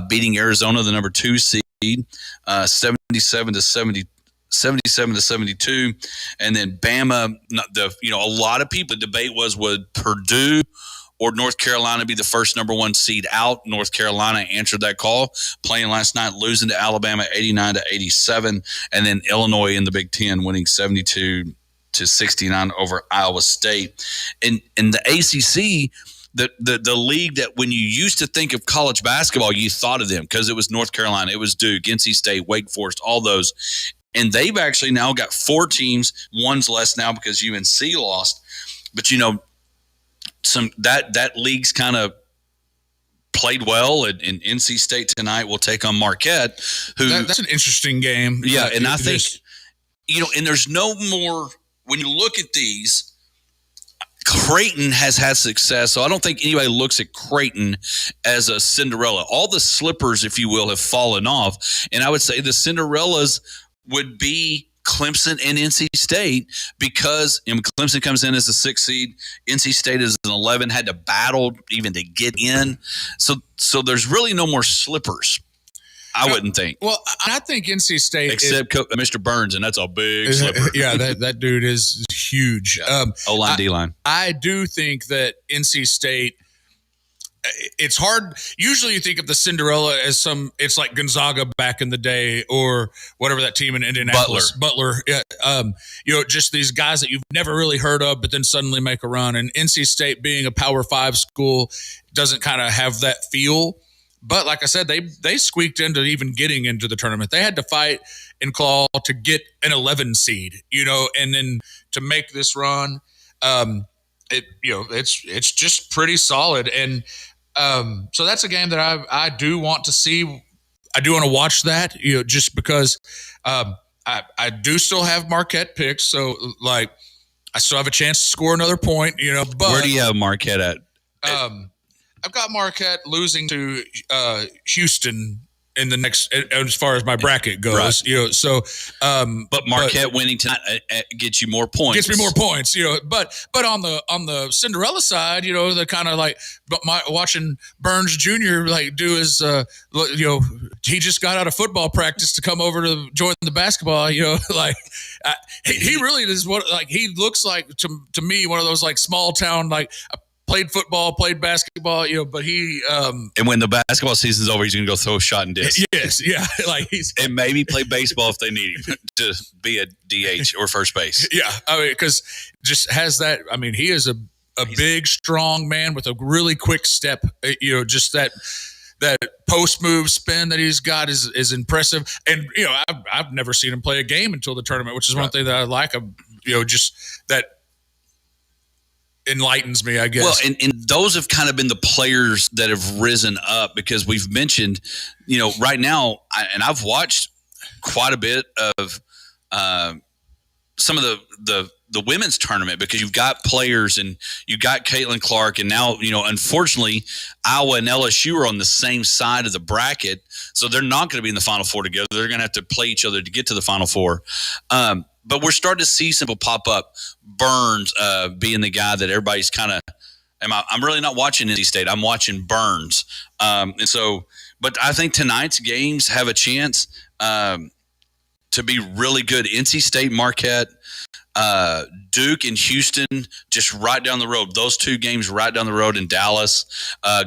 [SPEAKER 13] beating Arizona, the number 2 seed, 77-72, and then Bama. A lot of people. The debate was, would Purdue or North Carolina be the first number 1 seed out? North Carolina answered that call, playing last night, losing to Alabama 89-87, and then Illinois in the Big Ten winning 72-69 over Iowa State. And the ACC. The league that when you used to think of college basketball, you thought of them because it was North Carolina, it was Duke, NC State, Wake Forest, all those. And they've actually now got 4 teams. One's less now because UNC lost. But, that league's kind of played well. And NC State tonight will take on Marquette.
[SPEAKER 12] That's an interesting game.
[SPEAKER 13] Yeah, and I think, and there's no more – when you look at these – Creighton has had success, so I don't think anybody looks at Creighton as a Cinderella. All the slippers, if you will, have fallen off, and I would say the Cinderellas would be Clemson and NC State, because Clemson comes in as a 6 seed, NC State is an 11, had to battle even to get in. So there's really no more slippers, I wouldn't think.
[SPEAKER 12] Well, I think NC State,
[SPEAKER 13] except Mr. Burns, and that's a big slipper.
[SPEAKER 12] Yeah, that dude is huge.
[SPEAKER 13] O-line, D-line.
[SPEAKER 12] I do think that NC State, it's hard. Usually you think of the Cinderella as it's like Gonzaga back in the day, or whatever that team in Indianapolis. Butler. Yeah, just these guys that you've never really heard of, but then suddenly make a run. And NC State, being a Power 5 school, doesn't kind of have that feel. But like I said, they squeaked into even getting into the tournament. They had to fight and claw to get an 11 seed, and then to make this run. It's just pretty solid. And so that's a game that I do want to see. I do want to watch that, just because I do still have Marquette picks. So like, I still have a chance to score another point, but
[SPEAKER 13] where do you have Marquette at?
[SPEAKER 12] I've got Marquette losing to Houston in the next, as far as my bracket goes,
[SPEAKER 13] right. But Marquette winning tonight gets you more points.
[SPEAKER 12] Gets me more points, But on the Cinderella side, the kind of like, but watching Burns Jr. like do his, he just got out of football practice to come over to join the basketball. He really is he looks like to me one of those like small town like. Played football, played basketball, but he.
[SPEAKER 13] And when the basketball season's over, he's going to go throw a shot and disc.
[SPEAKER 12] Yes, yeah,
[SPEAKER 13] and maybe play baseball if they need him to be a DH or first base.
[SPEAKER 12] Yeah, because just has that. He is a big, strong man with a really quick step. Just that post move spin that he's got is impressive. And I've never seen him play a game until the tournament, which is one thing that I like. Just that. Enlightens me, I guess.
[SPEAKER 13] Well, and those have kind of been the players that have risen up, because we've mentioned, right now, I've watched quite a bit of some of the women's tournament, because you've got players and you've got Caitlin Clark, and now, unfortunately, Iowa and LSU are on the same side of the bracket, so they're not going to be in the Final Four together. They're going to have to play each other to get to the Final Four. But we're starting to see some pop up. Burns being the guy that everybody's kind of – I'm really not watching NC State. I'm watching Burns. But I think tonight's games have a chance to be really good. NC State, Marquette, Duke and Houston, just right down the road. Those two games right down the road in Dallas,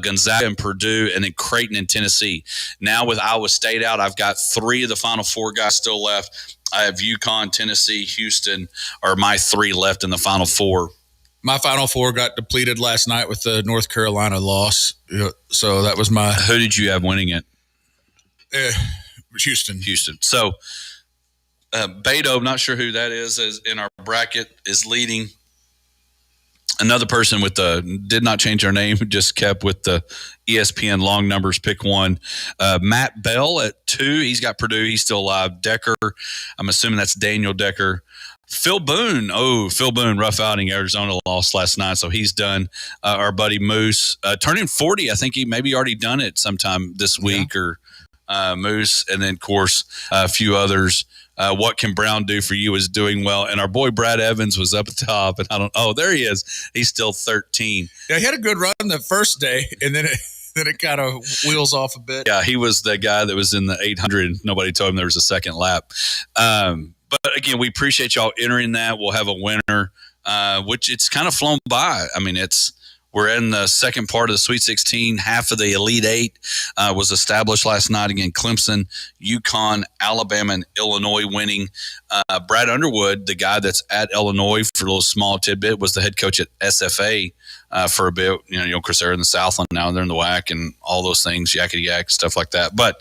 [SPEAKER 13] Gonzaga and Purdue, and then Creighton and Tennessee. Now with Iowa State out, I've got 3 of the Final 4 guys still left. I have UConn, Tennessee, Houston are my 3 left in the Final 4.
[SPEAKER 12] My Final 4 got depleted last night with the North Carolina loss. So that was my...
[SPEAKER 13] Who did you have winning it?
[SPEAKER 12] Houston.
[SPEAKER 13] So Beto, I'm not sure who that is in our bracket, is leading. Another person with did not change their name, just kept with the ESPN long numbers, pick 1. Matt Bell at 2. He's got Purdue. He's still alive. Decker, I'm assuming that's Daniel Decker. Phil Boone, rough outing. Arizona lost last night, so he's done. Our buddy Moose, turning 40. I think he maybe already done it sometime this week, or Moose. And then, of course, a few others. What Can Brown Do For You is doing well. And our boy Brad Evans was up top. And there he is. He's still 13.
[SPEAKER 12] Yeah, he had a good run the first day, and then it kind of wheels off a bit.
[SPEAKER 13] Yeah, he was the guy that was in the 800. Nobody told him there was a second lap. But again, we appreciate y'all entering that. We'll have a winner, which it's kind of flown by. We're in the second part of the Sweet 16. Half of the Elite 8 was established last night. Again, Clemson, UConn, Alabama, and Illinois winning. Brad Underwood, the guy that's at Illinois for a little small tidbit, was the head coach at SFA for a bit. Chris, they're in the Southland now. They're in the WAC and all those things, yakety yak, stuff like that. But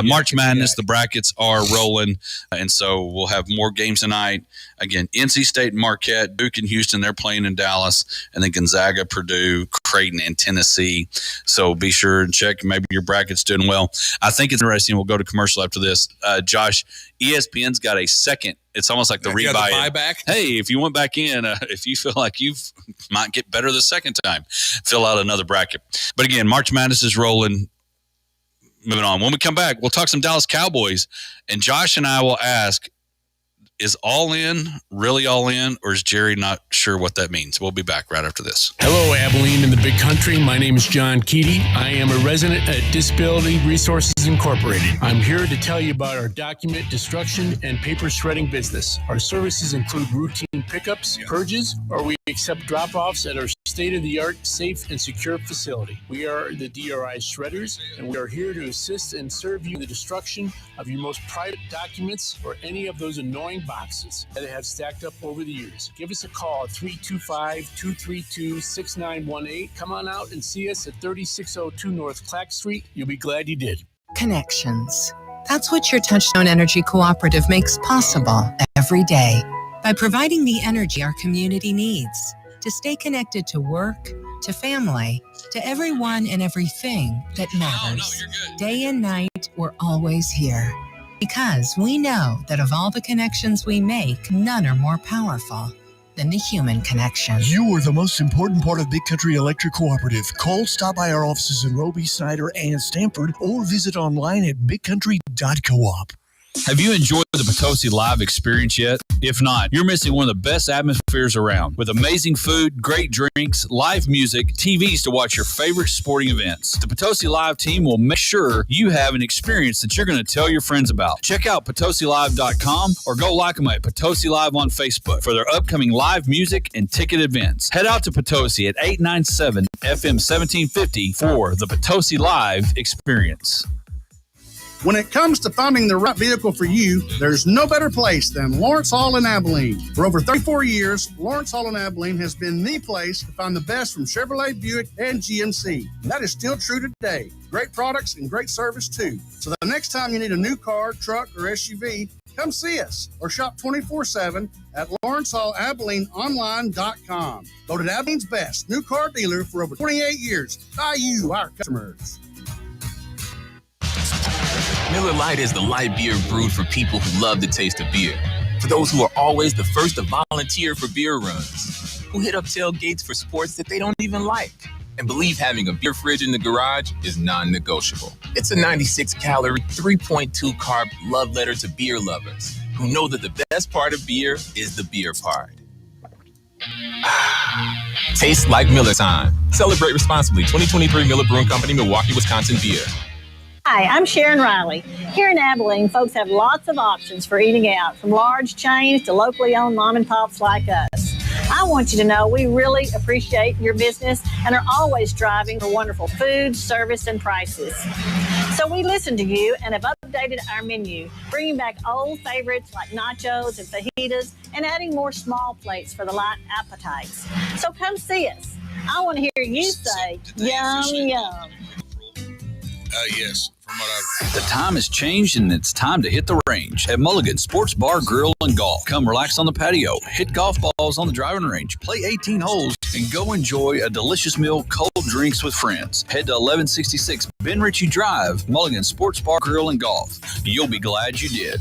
[SPEAKER 13] March Madness, the brackets are rolling. And so we'll have more games tonight. Again, NC State and Marquette, Duke and Houston, they're playing in Dallas. And then Gonzaga, Purdue, Creighton, and Tennessee. So be sure and check. Maybe your bracket's doing well. I think it's interesting. We'll go to commercial after this. Josh, ESPN's got a second it's almost like the
[SPEAKER 12] Yeah, the
[SPEAKER 13] rebuy.
[SPEAKER 12] buyback.
[SPEAKER 13] Hey, if you went back in, if you feel like you might get better the second time, fill out another bracket. But again, March Madness is rolling. Moving on. When we come back, we'll talk some Dallas Cowboys, and Josh and I will ask, is all in really all in, or is Jerry not sure what that means? We'll be back right after this.
[SPEAKER 14] Hello, Abilene and the Big Country. My name is John Keaty. I am a resident at Disability Resources Incorporated. I'm here to tell you about our document destruction and paper shredding business. Our services include routine pickups, purges, or we accept drop-offs at our state-of-the-art, safe, and secure facility. We are the DRI shredders, and we are here to assist and serve you the destruction of your most private documents or any of those annoying boxes that have stacked up over the years. Give us a call at 325-232-6918. Come on out and see us at 3602 North Clack Street. You'll be glad you did.
[SPEAKER 20] Connections. That's what your Touchstone Energy Cooperative makes possible every day by providing the energy our community needs to stay connected to work, to family, to everyone and everything that matters. Day and night, we're always here. Because we know that of all the connections we make, none are more powerful than the human connection.
[SPEAKER 21] You are the most important part of Big Country Electric Cooperative. Call, stop by our offices in Roby, Snyder, and Stamford, or visit online at bigcountry.coop.
[SPEAKER 13] Have you enjoyed the Potosi Live experience yet? If not, you're missing one of the best atmospheres around. With amazing food, great drinks, live music, TVs to watch your favorite sporting events. The Potosi Live team will make sure you have an experience that you're going to tell your friends about. Check out PotosiLive.com or go like them at Potosi Live on Facebook for their upcoming live music and ticket events. Head out to Potosi at 897 FM 1750 for the Potosi Live experience.
[SPEAKER 8] When it comes to finding the right vehicle for you, there's no better place than Lawrence Hall in Abilene. For over 34 years, Lawrence Hall in Abilene has been the place to find the best from Chevrolet, Buick, and GMC. And that is still true today. Great products and great service, too. So the next time you need a new car, truck, or SUV, come see us or shop 24/7 at LawrenceHallAbileneOnline.com. Voted Abilene's best new car dealer for over 28 years by you, our customers.
[SPEAKER 22] Miller Lite is the light beer brewed for people who love the taste of beer. For those who are always the first to volunteer for beer runs, who hit up tailgates for sports that they don't even like, and believe having a beer fridge in the garage is non-negotiable. It's a 96-calorie, 3.2 carb love letter to beer lovers who know that the best part of beer is the beer part. Tastes like Miller time. Celebrate responsibly. 2023 Miller Brewing Company, Milwaukee, Wisconsin beer.
[SPEAKER 4] Hi, I'm Sharon Riley. Here in Abilene, folks have lots of options for eating out, from large chains to locally owned mom and pops like us. I want you to know we really appreciate your business and are always striving for wonderful food, service, and prices. So we listen to you and have updated our menu, bringing back old favorites like nachos and fajitas and adding more small plates for the light appetites. So come see us. I want to hear you say, yum, yum.
[SPEAKER 12] Yes.
[SPEAKER 13] The time has changed and it's time to hit the range at Mulligan Sports Bar, Grill, and Golf. Come relax on the patio, hit golf balls on the driving range, play 18 holes, and go enjoy a delicious meal, cold drinks with friends. Head to 1166 Ben Ritchie Drive, Mulligan Sports Bar, Grill, and Golf. You'll be glad you did.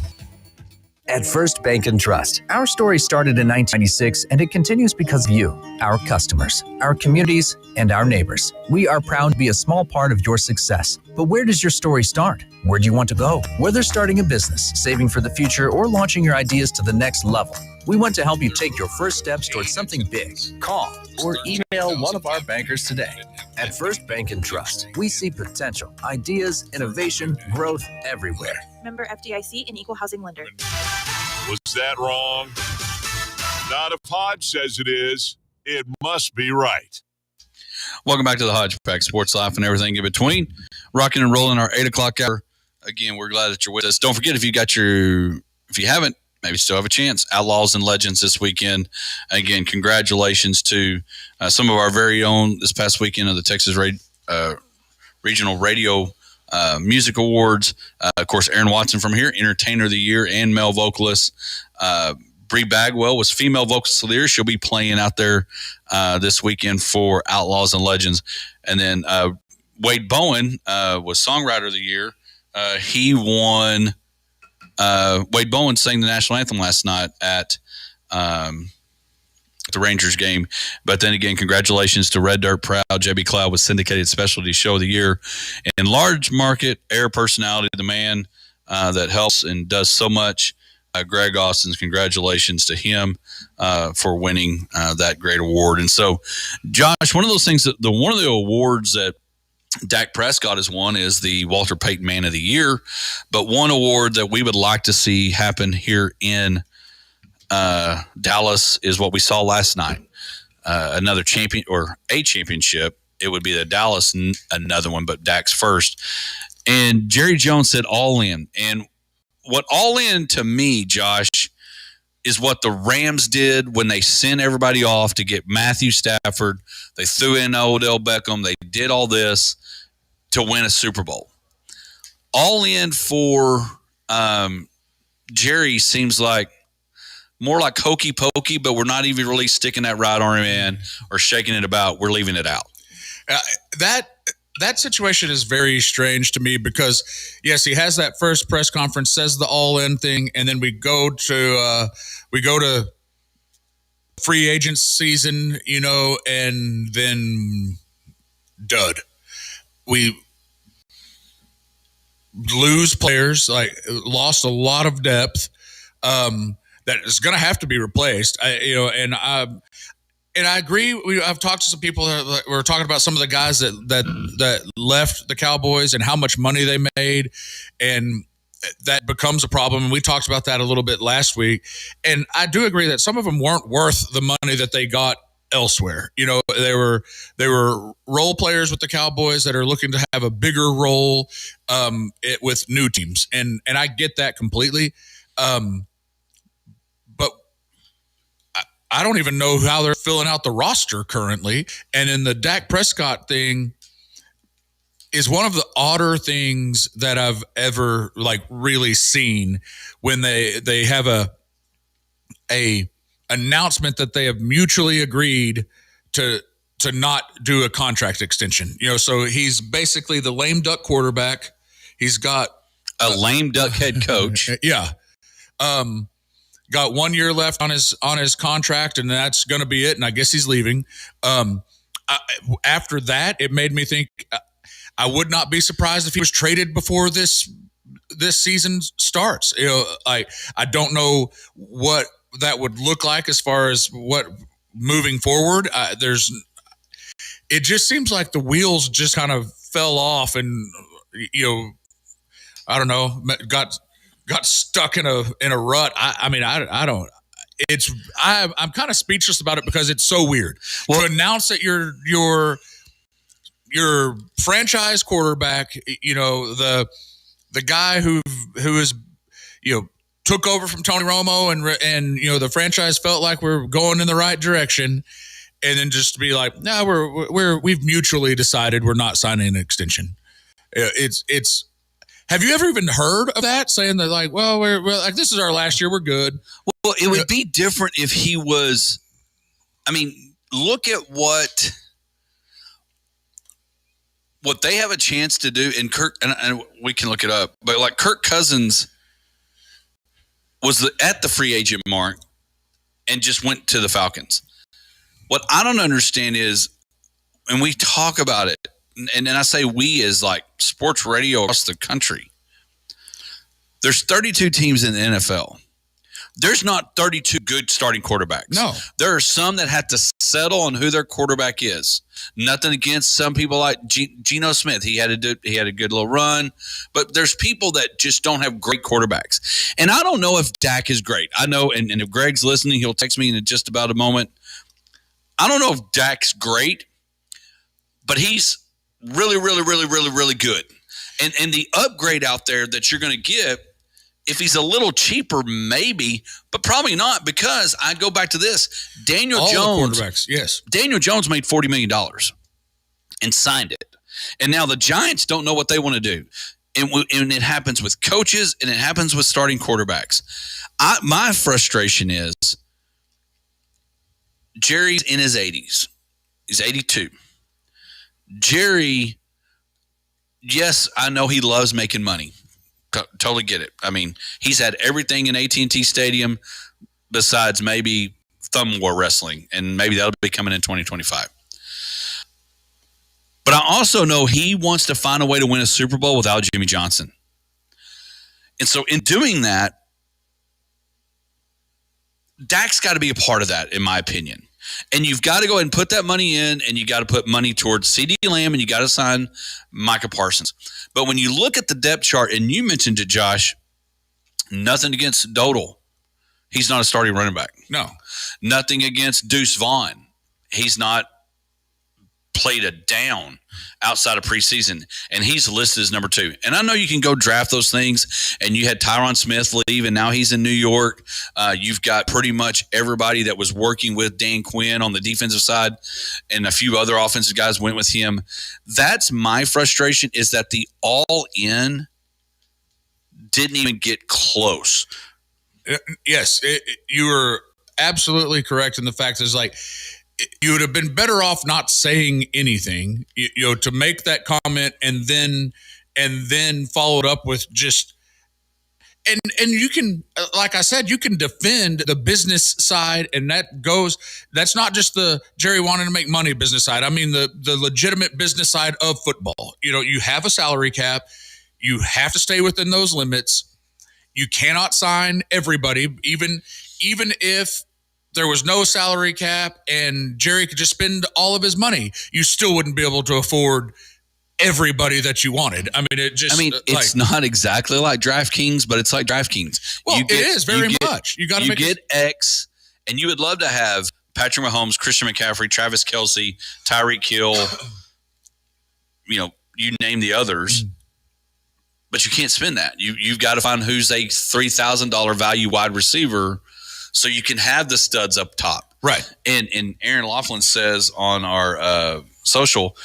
[SPEAKER 15] At First Bank and Trust, our story started in 1996 and it continues because of you, our customers, our communities, and our neighbors. We are proud to be a small part of your success. But where does your story start? Where do you want to go? Whether starting a business, saving for the future, or launching your ideas to the next level, we want to help you take your first steps towards something big. Call or email one of our bankers today. At First Bank and Trust, we see potential, ideas, innovation, growth everywhere.
[SPEAKER 16] Member FDIC and Equal Housing Lender.
[SPEAKER 19] Was that wrong? Not if Hodge says it is. It must be right.
[SPEAKER 13] Welcome back to the Hodge Pack, Sports Life and everything in between. Rocking and rolling our 8 o'clock hour. Again, we're glad that you're with us. Don't forget, if you haven't, maybe still have a chance. Outlaws and Legends this weekend. Again, congratulations to some of our very own this past weekend of the Texas Regional Radio Music Awards. Of course, Aaron Watson from here, Entertainer of the Year and male vocalist. Bree Bagwell was Female Vocalist of the Year. She'll be playing out there this weekend for Outlaws and Legends. And then Wade Bowen was Songwriter of the Year. He won Wade Bowen sang the national anthem last night at the Rangers game. But then again, congratulations to Red Dirt Proud. JB Cloud was syndicated specialty show of the year. And large market air personality, the man that helps and does so much, Greg Austin's, congratulations to him for winning that great award. And so, Josh, one of those things one of the awards that Dak Prescott has won is the Walter Payton Man of the Year. But one award that we would like to see happen here in Dallas is what we saw last night. Another champion or a championship. It would be the Dallas, another one, but Dak's first. And Jerry Jones said all in. And what all in to me, Josh, is what the Rams did when they sent everybody off to get Matthew Stafford. They threw in Odell Beckham. They did all this to win a Super Bowl. All in for Jerry seems like more like hokey pokey, but we're not even really sticking that right arm in or shaking it about. We're leaving it out.
[SPEAKER 12] That situation is very strange to me because, yes, he has that first press conference, says the all-in thing, and then we go to free agent season, and then dud. We lose players, lost a lot of depth. That is going to have to be replaced. And I agree. I've talked to some people that were talking about some of the guys that left the Cowboys and how much money they made, and that becomes a problem. And we talked about that a little bit last week. And I do agree that some of them weren't worth the money that they got elsewhere. They were role players with the Cowboys that are looking to have a bigger role with new teams, and I get that completely. But I don't even know how they're filling out the roster currently. And in the Dak Prescott thing is one of the odder things that I've ever really seen, when they have a announcement that they have mutually agreed to not do a contract extension. So he's basically the lame duck quarterback. He's got
[SPEAKER 13] a lame duck head coach.
[SPEAKER 12] Yeah. Got 1 year left on his contract, and that's going to be it. And I guess he's leaving. After that, it made me think I would not be surprised if he was traded before this season starts. I don't know what that would look like as far as what moving forward. It just seems like the wheels just kind of fell off, and I don't know, got stuck in a rut. I don't. I'm kind of speechless about it because it's so weird. Well, to announce that your franchise quarterback, the guy who is took over from Tony Romo, and the franchise felt like we're going in the right direction, and then just to be like, no, we've mutually decided we're not signing an extension. It's. Have you ever even heard of that, saying that we're like, this is our last year, we're good?
[SPEAKER 13] Well, it would be different if he was. Look at what they have a chance to do in Kirk, and we can look it up. But Kirk Cousins was at the free agent mark and just went to the Falcons. What I don't understand is, and we talk about it, and I say we as sports radio across the country, there's 32 teams in the NFL. There's not 32 good starting quarterbacks.
[SPEAKER 12] No.
[SPEAKER 13] There are some that have to settle on who their quarterback is. Nothing against some people like Geno Smith. He had a good little run. But there's people that just don't have great quarterbacks. And I don't know if Dak is great. I know, and if Greg's listening, he'll text me in just about a moment. I don't know if Dak's great, but he's really, really, really, really, really good. And the upgrade out there that you're going to get, if he's a little cheaper, maybe, but probably not, because I go back to this. Daniel Jones,
[SPEAKER 12] quarterbacks, yes.
[SPEAKER 13] Daniel Jones made $40 million and signed it. And now the Giants don't know what they want to do. And it happens with coaches, and it happens with starting quarterbacks. My frustration is Jerry's in his 80s. He's 82. Jerry, yes, I know he loves making money. Totally get it. I mean, he's had everything in AT&T Stadium besides maybe thumb war wrestling, and maybe that'll be coming in 2025. But I also know he wants to find a way to win a Super Bowl without Jimmy Johnson. And so in doing that, Dak's got to be a part of that, in my opinion. And you've got to go ahead and put that money in, and you got to put money towards CeeDee Lamb, and you got to sign Micah Parsons. But when you look at the depth chart, and you mentioned it, Josh, nothing against Dodal. He's not a starting running back.
[SPEAKER 12] No.
[SPEAKER 13] Nothing against Deuce Vaughn. He's not played a down outside of preseason, and he's listed as number 2. And I know you can go draft those things, and you had Tyron Smith leave, and now he's in New York. You've got pretty much everybody that was working with Dan Quinn on the defensive side, and a few other offensive guys went with him. That's my frustration, is that the all-in didn't even get close.
[SPEAKER 12] Yes, you were absolutely correct in the fact is like, you would have been better off not saying anything, to make that comment and then follow it up with just, and you can, like I said, you can defend the business side, and that's not just the Jerry wanting to make money business side. I mean, the legitimate business side of football. You have a salary cap. You have to stay within those limits. You cannot sign everybody, even if there was no salary cap and Jerry could just spend all of his money, you still wouldn't be able to afford everybody that you wanted. I mean,
[SPEAKER 13] it's not exactly like DraftKings, but it's like DraftKings.
[SPEAKER 12] Well, it is very much. You got to
[SPEAKER 13] get X, and you would love to have Patrick Mahomes, Christian McCaffrey, Travis Kelce, Tyreek Hill, you name the others. But you can't spend that. You've got to find who's a $3,000 value wide receiver, so you can have the studs up top.
[SPEAKER 12] Right.
[SPEAKER 13] And Aaron Laughlin says on our social,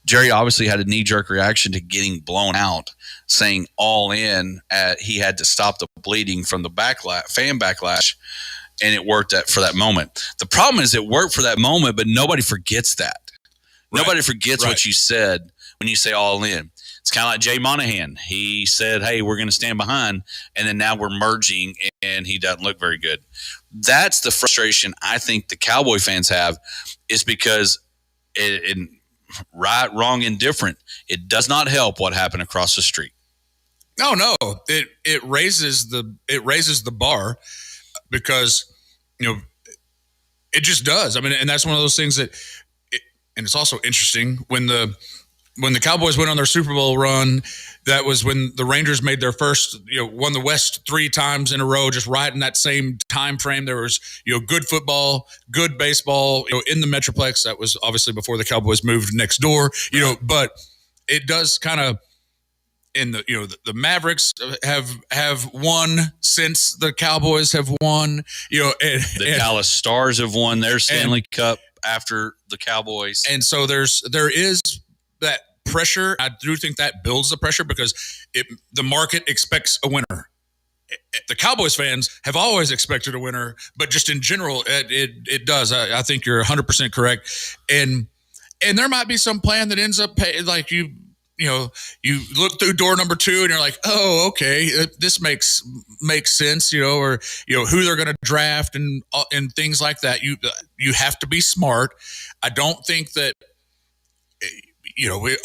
[SPEAKER 13] Jerry obviously had a knee-jerk reaction to getting blown out, saying all in, he had to stop the bleeding from the fan backlash, and it worked for that moment. The problem is it worked for that moment, but nobody forgets that. Right. Nobody forgets what you said when you say all in. It's kind of like Jay Monahan. He said, hey, we're going to stand behind, and then now we're merging, and he doesn't look very good. That's the frustration I think the Cowboy fans have, is because right, wrong, indifferent, it does not help what happened across the street.
[SPEAKER 12] No. It raises the bar, because, it just does. I mean, and that's one of those things that and it's also interesting when the Cowboys went on their Super Bowl run, that was when the Rangers made their first, won the West 3 times in a row, just right in that same time frame. There was, good football, good baseball, in the Metroplex. That was obviously before the Cowboys moved next door, but it does kind of, in the Mavericks have won since the Cowboys have won,
[SPEAKER 13] the Dallas Stars have won their Stanley Cup after the Cowboys.
[SPEAKER 12] And so there is that pressure. I do think that builds the pressure, because the market expects a winner. The Cowboys fans have always expected a winner, but just in general, it does. I think you're 100% correct. And there might be some plan that ends up like you look through door number 2 and you're like, oh, okay, this makes sense, or who they're going to draft and things like that. You have to be smart. I don't think that.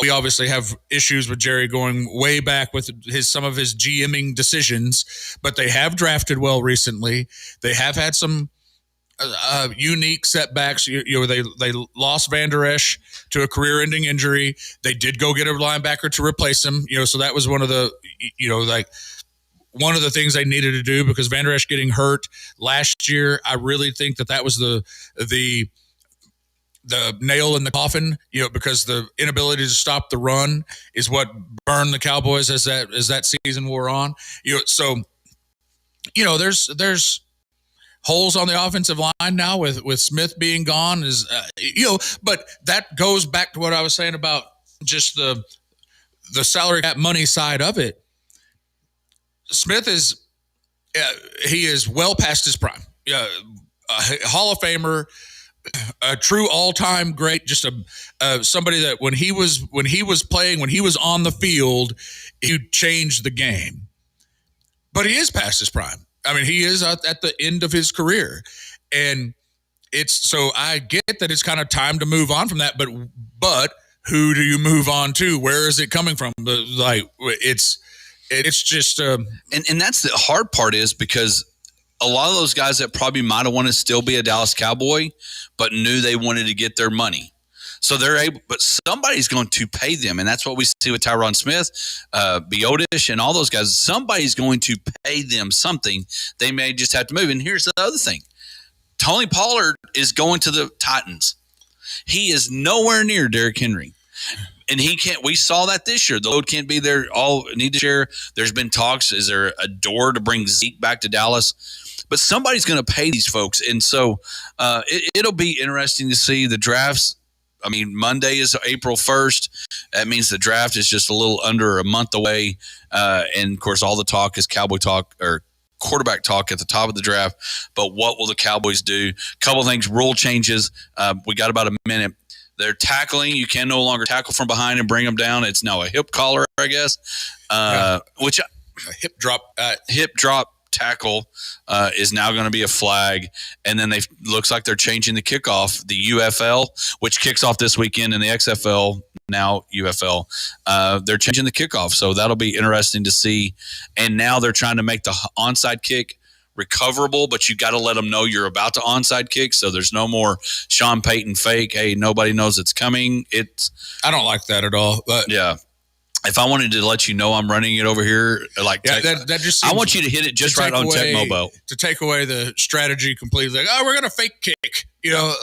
[SPEAKER 12] We obviously have issues with Jerry going way back with some of his GMing decisions, but they have drafted well recently. They have had some unique setbacks. They lost Van Der Esch to a career-ending injury. They did go get a linebacker to replace him. So that was one of the things they needed to do, because Van Der Esch getting hurt last year. I really think that was the nail in the coffin, because the inability to stop the run is what burned the Cowboys as that season wore on. So there's holes on the offensive line now with Smith being gone, but that goes back to what I was saying about just the salary cap money side of it. Smith is well past his prime. A Hall of Famer, a true all-time great, just somebody that when he was playing, when he was on the field, he changed the game. but he is past his prime. I mean, he is at the end of his career. And so I get that it's kind of time to move on from that, but who do you move on to? Where is it coming from? Like, it's just and
[SPEAKER 13] that's the hard part, is because a lot of those guys that probably might have wanted to still be a Dallas Cowboy, but knew they wanted to get their money. So they're able, but somebody's going to pay them. And that's what we see with Tyron Smith, Biodish, and all those guys. Somebody's going to pay them something. They may just have to move. And here's the other thing. Tony Pollard is going to the Titans. He is nowhere near Derrick Henry. And he can't. We saw that this year. The load can't be there. All need to share. There's been talks. Is there a door to bring Zeke back to Dallas? But somebody's going to pay these folks. And so it'll be interesting to see the drafts. I mean, Monday is April 1st. That means the draft is just a little under a month away. And, of course, all the talk is Cowboy talk or quarterback talk at the top of the draft. But what will the Cowboys do? A couple of things, rule changes. We got about a minute. They're tackling. You can no longer tackle from behind and bring them down. It's now a hip collar, I guess, which
[SPEAKER 12] a hip drop
[SPEAKER 13] tackle is now going to be a flag. And then looks like they're changing the kickoff, the UFL, which kicks off this weekend, and the XFL, now UFL. They're changing the kickoff. So that'll be interesting to see. And now they're trying to make the onside kick recoverable, but you got to let them know you're about to onside kick. So there's no more Sean Payton fake. Hey, nobody knows it's coming.
[SPEAKER 12] I don't like that at all. But
[SPEAKER 13] yeah. If I wanted to let you know I'm running it over here,
[SPEAKER 12] that just
[SPEAKER 13] I want you to hit it just right on Tecmo.
[SPEAKER 12] To take away the strategy completely. Like, oh, we're gonna fake kick. No,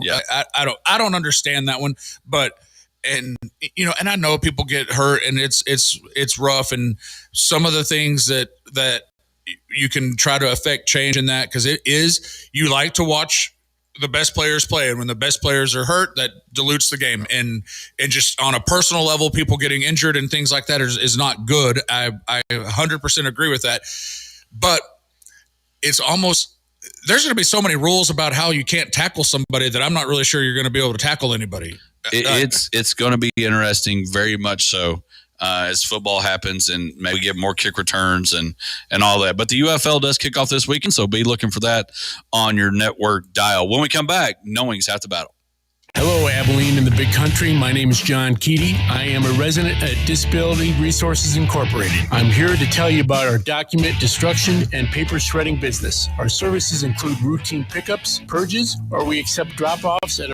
[SPEAKER 12] yeah. I don't understand that one. But and I know people get hurt, and it's rough, and some of the things that you can try to affect change in that, because you like to watch the best players play, and when the best players are hurt, that dilutes the game. And just on a personal level, people getting injured and things like that is not good. I 100% agree with that. But it's almost, there's going to be so many rules about how you can't tackle somebody that I'm not really sure you're going to be able to tackle anybody.
[SPEAKER 13] It's going to be interesting, very much so. As football happens, and maybe get more kick returns and all that. But the UFL does kick off this weekend, so be looking for that on your network dial. When we come back, knowing's half the battle.
[SPEAKER 14] Hello, Abilene and the Big Country. My name is John Keaty. I am a resident at Disability Resources Incorporated. I'm here to tell you about our document destruction and paper shredding business. Our services include routine pickups, purges, or we accept drop-offs at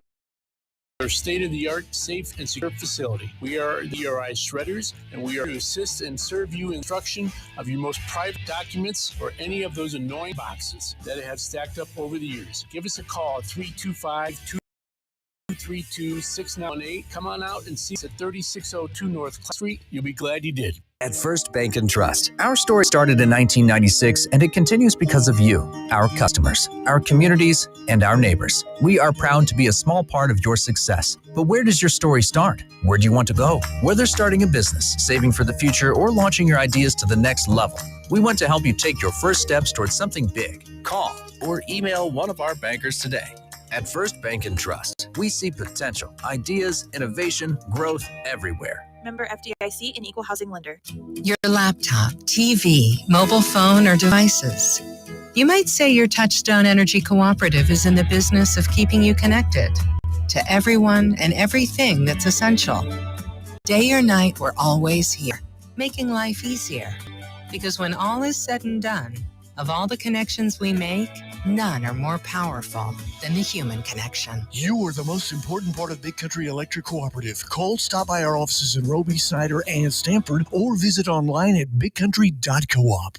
[SPEAKER 14] our state-of-the-art, safe, and secure facility. We are the ERI shredders, and we are to assist and serve you instruction of your most private documents or any of those annoying boxes that have stacked up over the years. Give us a call at 325-232-6918. Come on out and see us at 3602 North Clark Street. You'll be glad you did.
[SPEAKER 15] At First Bank and Trust, our story started in 1996, and it continues because of you, our customers, our communities, and our neighbors. We are proud to be a small part of your success. But where does your story start? Where do you want to go? Whether starting a business, saving for the future, or launching your ideas to the next level, we want to help you take your first steps towards something big. Call or email one of our bankers today. At First Bank and Trust, we see potential, ideas, innovation, growth everywhere.
[SPEAKER 16] Member FDIC and Equal Housing Lender.
[SPEAKER 20] Your laptop, TV, mobile phone, or devices. You might say your Touchstone Energy Cooperative is in the business of keeping you connected to everyone and everything that's essential. Day or night, we're always here, making life easier. Because when all is said and done, of all the connections we make, none are more powerful than the human connection.
[SPEAKER 21] You are the most important part of Big Country Electric Cooperative. Call, stop by our offices in Roby, Snyder, and Stamford, or visit online at bigcountry.coop.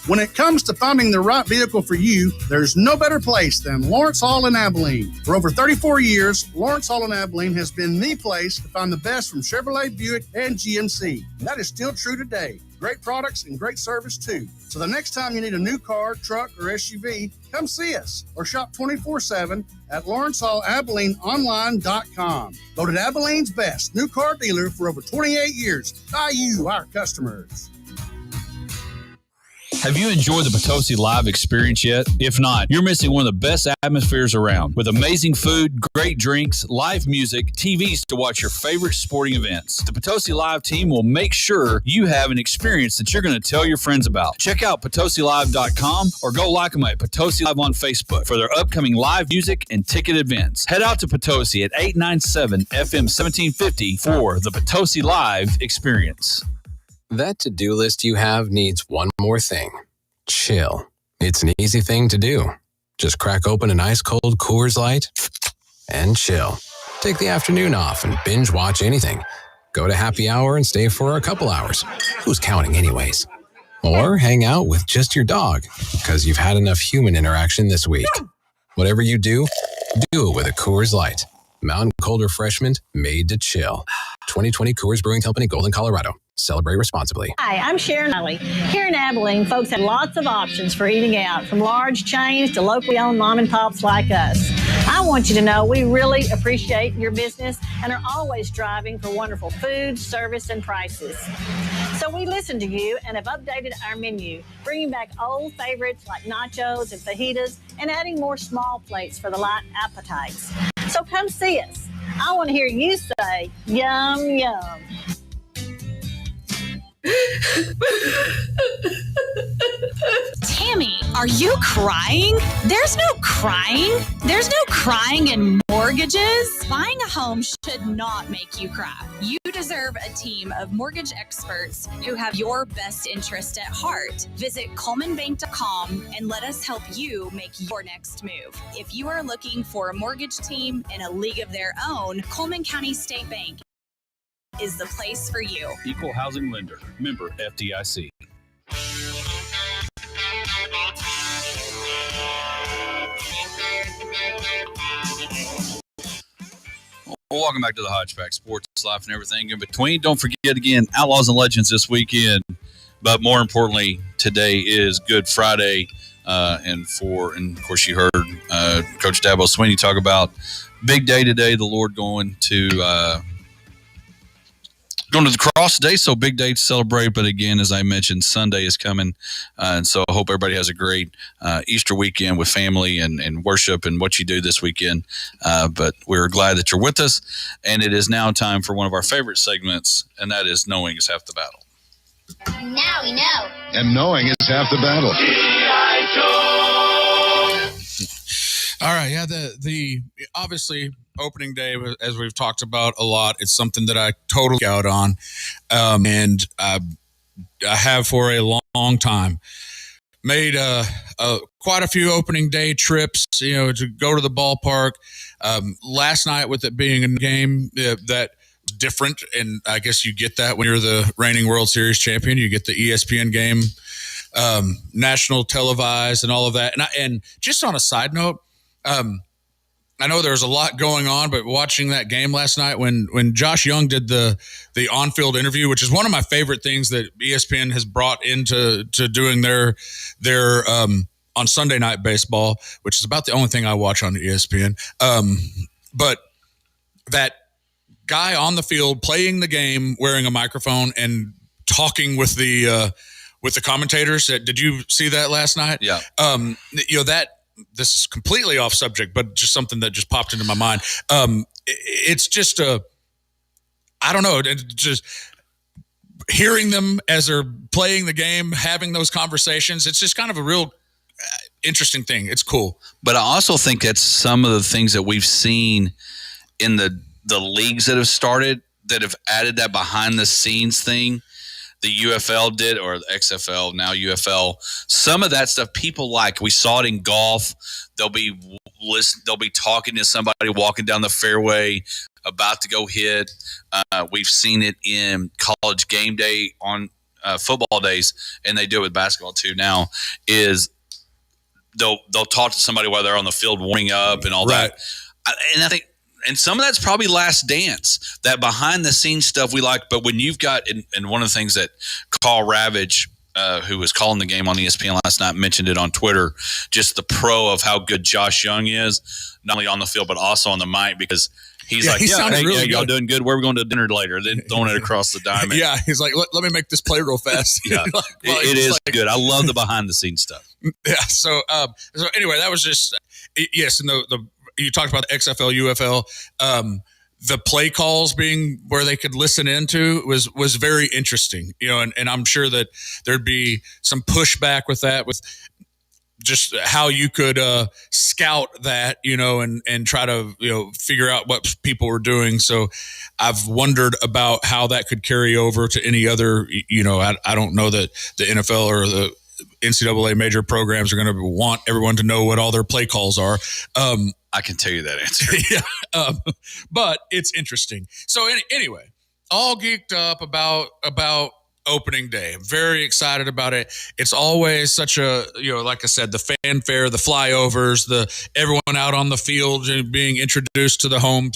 [SPEAKER 8] When it comes to finding the right vehicle for you, there's no better place than Lawrence Hall in Abilene. For over 34 years, Lawrence Hall in Abilene has been the place to find the best from Chevrolet, Buick, and GMC. And that is still true today. Great products and great service too. So the next time you need a new car, truck, or SUV, come see us or shop 24/7 at LawrenceHallAbileneOnline.com. Voted Abilene's best new car dealer for over 28 years by you, our customers.
[SPEAKER 13] Have you enjoyed the Potosi Live experience yet? If not, you're missing one of the best atmospheres around, with amazing food, great drinks, live music, TVs to watch your favorite sporting events. The Potosi Live team will make sure you have an experience that you're going to tell your friends about. Check out PotosiLive.com or go like them at Potosi Live on Facebook for their upcoming live music and ticket events. Head out to Potosi at 897 FM 1750 for the Potosi Live experience.
[SPEAKER 17] That to-do list you have needs one more thing. Chill. It's an easy thing to do. Just crack open an ice-cold Coors Light and chill. Take the afternoon off and binge watch anything. Go to happy hour and stay for a couple hours. Who's counting anyways? Or hang out with just your dog, because you've had enough human interaction this week. Whatever you do it with a Coors Light. Mountain cold refreshment made to chill. 2020 Coors Brewing Company, Golden, Colorado. Celebrate responsibly.
[SPEAKER 2] Hi, I'm Sharon Alley. Here in Abilene, folks have lots of options for eating out, from large chains to locally owned mom and pops like us. I want you to know we really appreciate your business and are always striving for wonderful food, service, and prices. So we listen to you and have updated our menu, bringing back old favorites like nachos and fajitas and adding more small plates for the light appetites. So come see us. I want to hear you say, yum, yum.
[SPEAKER 18] Tammy, are you crying? There's no crying. There's no crying in mortgages. Buying a home should not make you cry. You deserve a team of mortgage experts who have your best interest at heart. Visit ColemanBank.com and let us help you make your next move. If you are looking for a mortgage team in a league of their own, Coleman County State Bank is the place for you.
[SPEAKER 13] Equal housing lender. Member FDIC. Well, welcome back to the Hodge Pack, sports, life, and everything in between. Don't forget, again, Outlaws and Legends this weekend. But more importantly, today is Good Friday. And of course, you heard Coach Dabo Sweeney talk about big day today, the Lord going to the cross today, so big day to celebrate. But again, as I mentioned, Sunday is coming, and so I hope everybody has a great Easter weekend with family and worship and what you do this weekend. But we're glad that you're with us, and it is now time for one of our favorite segments, and that is Knowing is Half the Battle.
[SPEAKER 6] Now we know.
[SPEAKER 23] And knowing is half the battle.
[SPEAKER 12] All right, yeah, the obviously opening day, as we've talked about a lot, it's something that I totally out on, and I have for a long time. Made quite a few opening day trips, to go to the ballpark. Last night, with it being a game that different, and I guess you get that when you're the reigning World Series champion. You get the ESPN game, national televised, and all of that. And just on a side note, I know there's a lot going on, but watching that game last night when Josh Young did the on-field interview, which is one of my favorite things that ESPN has brought into doing their on Sunday Night Baseball, which is about the only thing I watch on ESPN. But that guy on the field playing the game, wearing a microphone and talking with the commentators. Did you see that last night?
[SPEAKER 13] Yeah.
[SPEAKER 12] This is completely off subject, but just something that just popped into my mind. It's just I don't know, just hearing them as they're playing the game, having those conversations. It's just kind of a real interesting thing. It's cool.
[SPEAKER 13] But I also think that's some of the things that we've seen in the leagues that have started that have added that behind the scenes thing. The UFL did, or the XFL, now UFL. Some of that stuff people like. We saw it in golf. They'll be talking to somebody walking down the fairway, about to go hit. We've seen it in college game day on football days, and they do it with basketball too. Now is they'll talk to somebody while they're on the field warming up and all that. And I think. And some of that's probably Last Dance, that behind-the-scenes stuff we like. But when you've got, and one of the things that Carl Ravage who was calling the game on ESPN last night, mentioned it on Twitter, just the pro of how good Josh Young is, not only on the field, but also on the mic, because he's like,
[SPEAKER 12] really
[SPEAKER 13] y'all doing good. Where are we going to dinner later? Then throwing it across the diamond.
[SPEAKER 12] Yeah, he's like, let me make this play real fast.
[SPEAKER 13] Yeah, it is good. I love the behind-the-scenes stuff.
[SPEAKER 12] Yeah, so anyway, that was just, yes, and the you talked about the XFL, UFL, the play calls being where they could listen into was very interesting, and I'm sure that there'd be some pushback with that, with just how you could scout that, and try to, figure out what people were doing. So I've wondered about how that could carry over to any other, I don't know that the NFL or the NCAA major programs are going to want everyone to know what all their play calls are.
[SPEAKER 13] I can tell you that answer.
[SPEAKER 12] Yeah, but it's interesting. So anyway, all geeked up about opening day. I'm very excited about it. It's always such a, like I said, the fanfare, the flyovers, everyone out on the field and being introduced to the home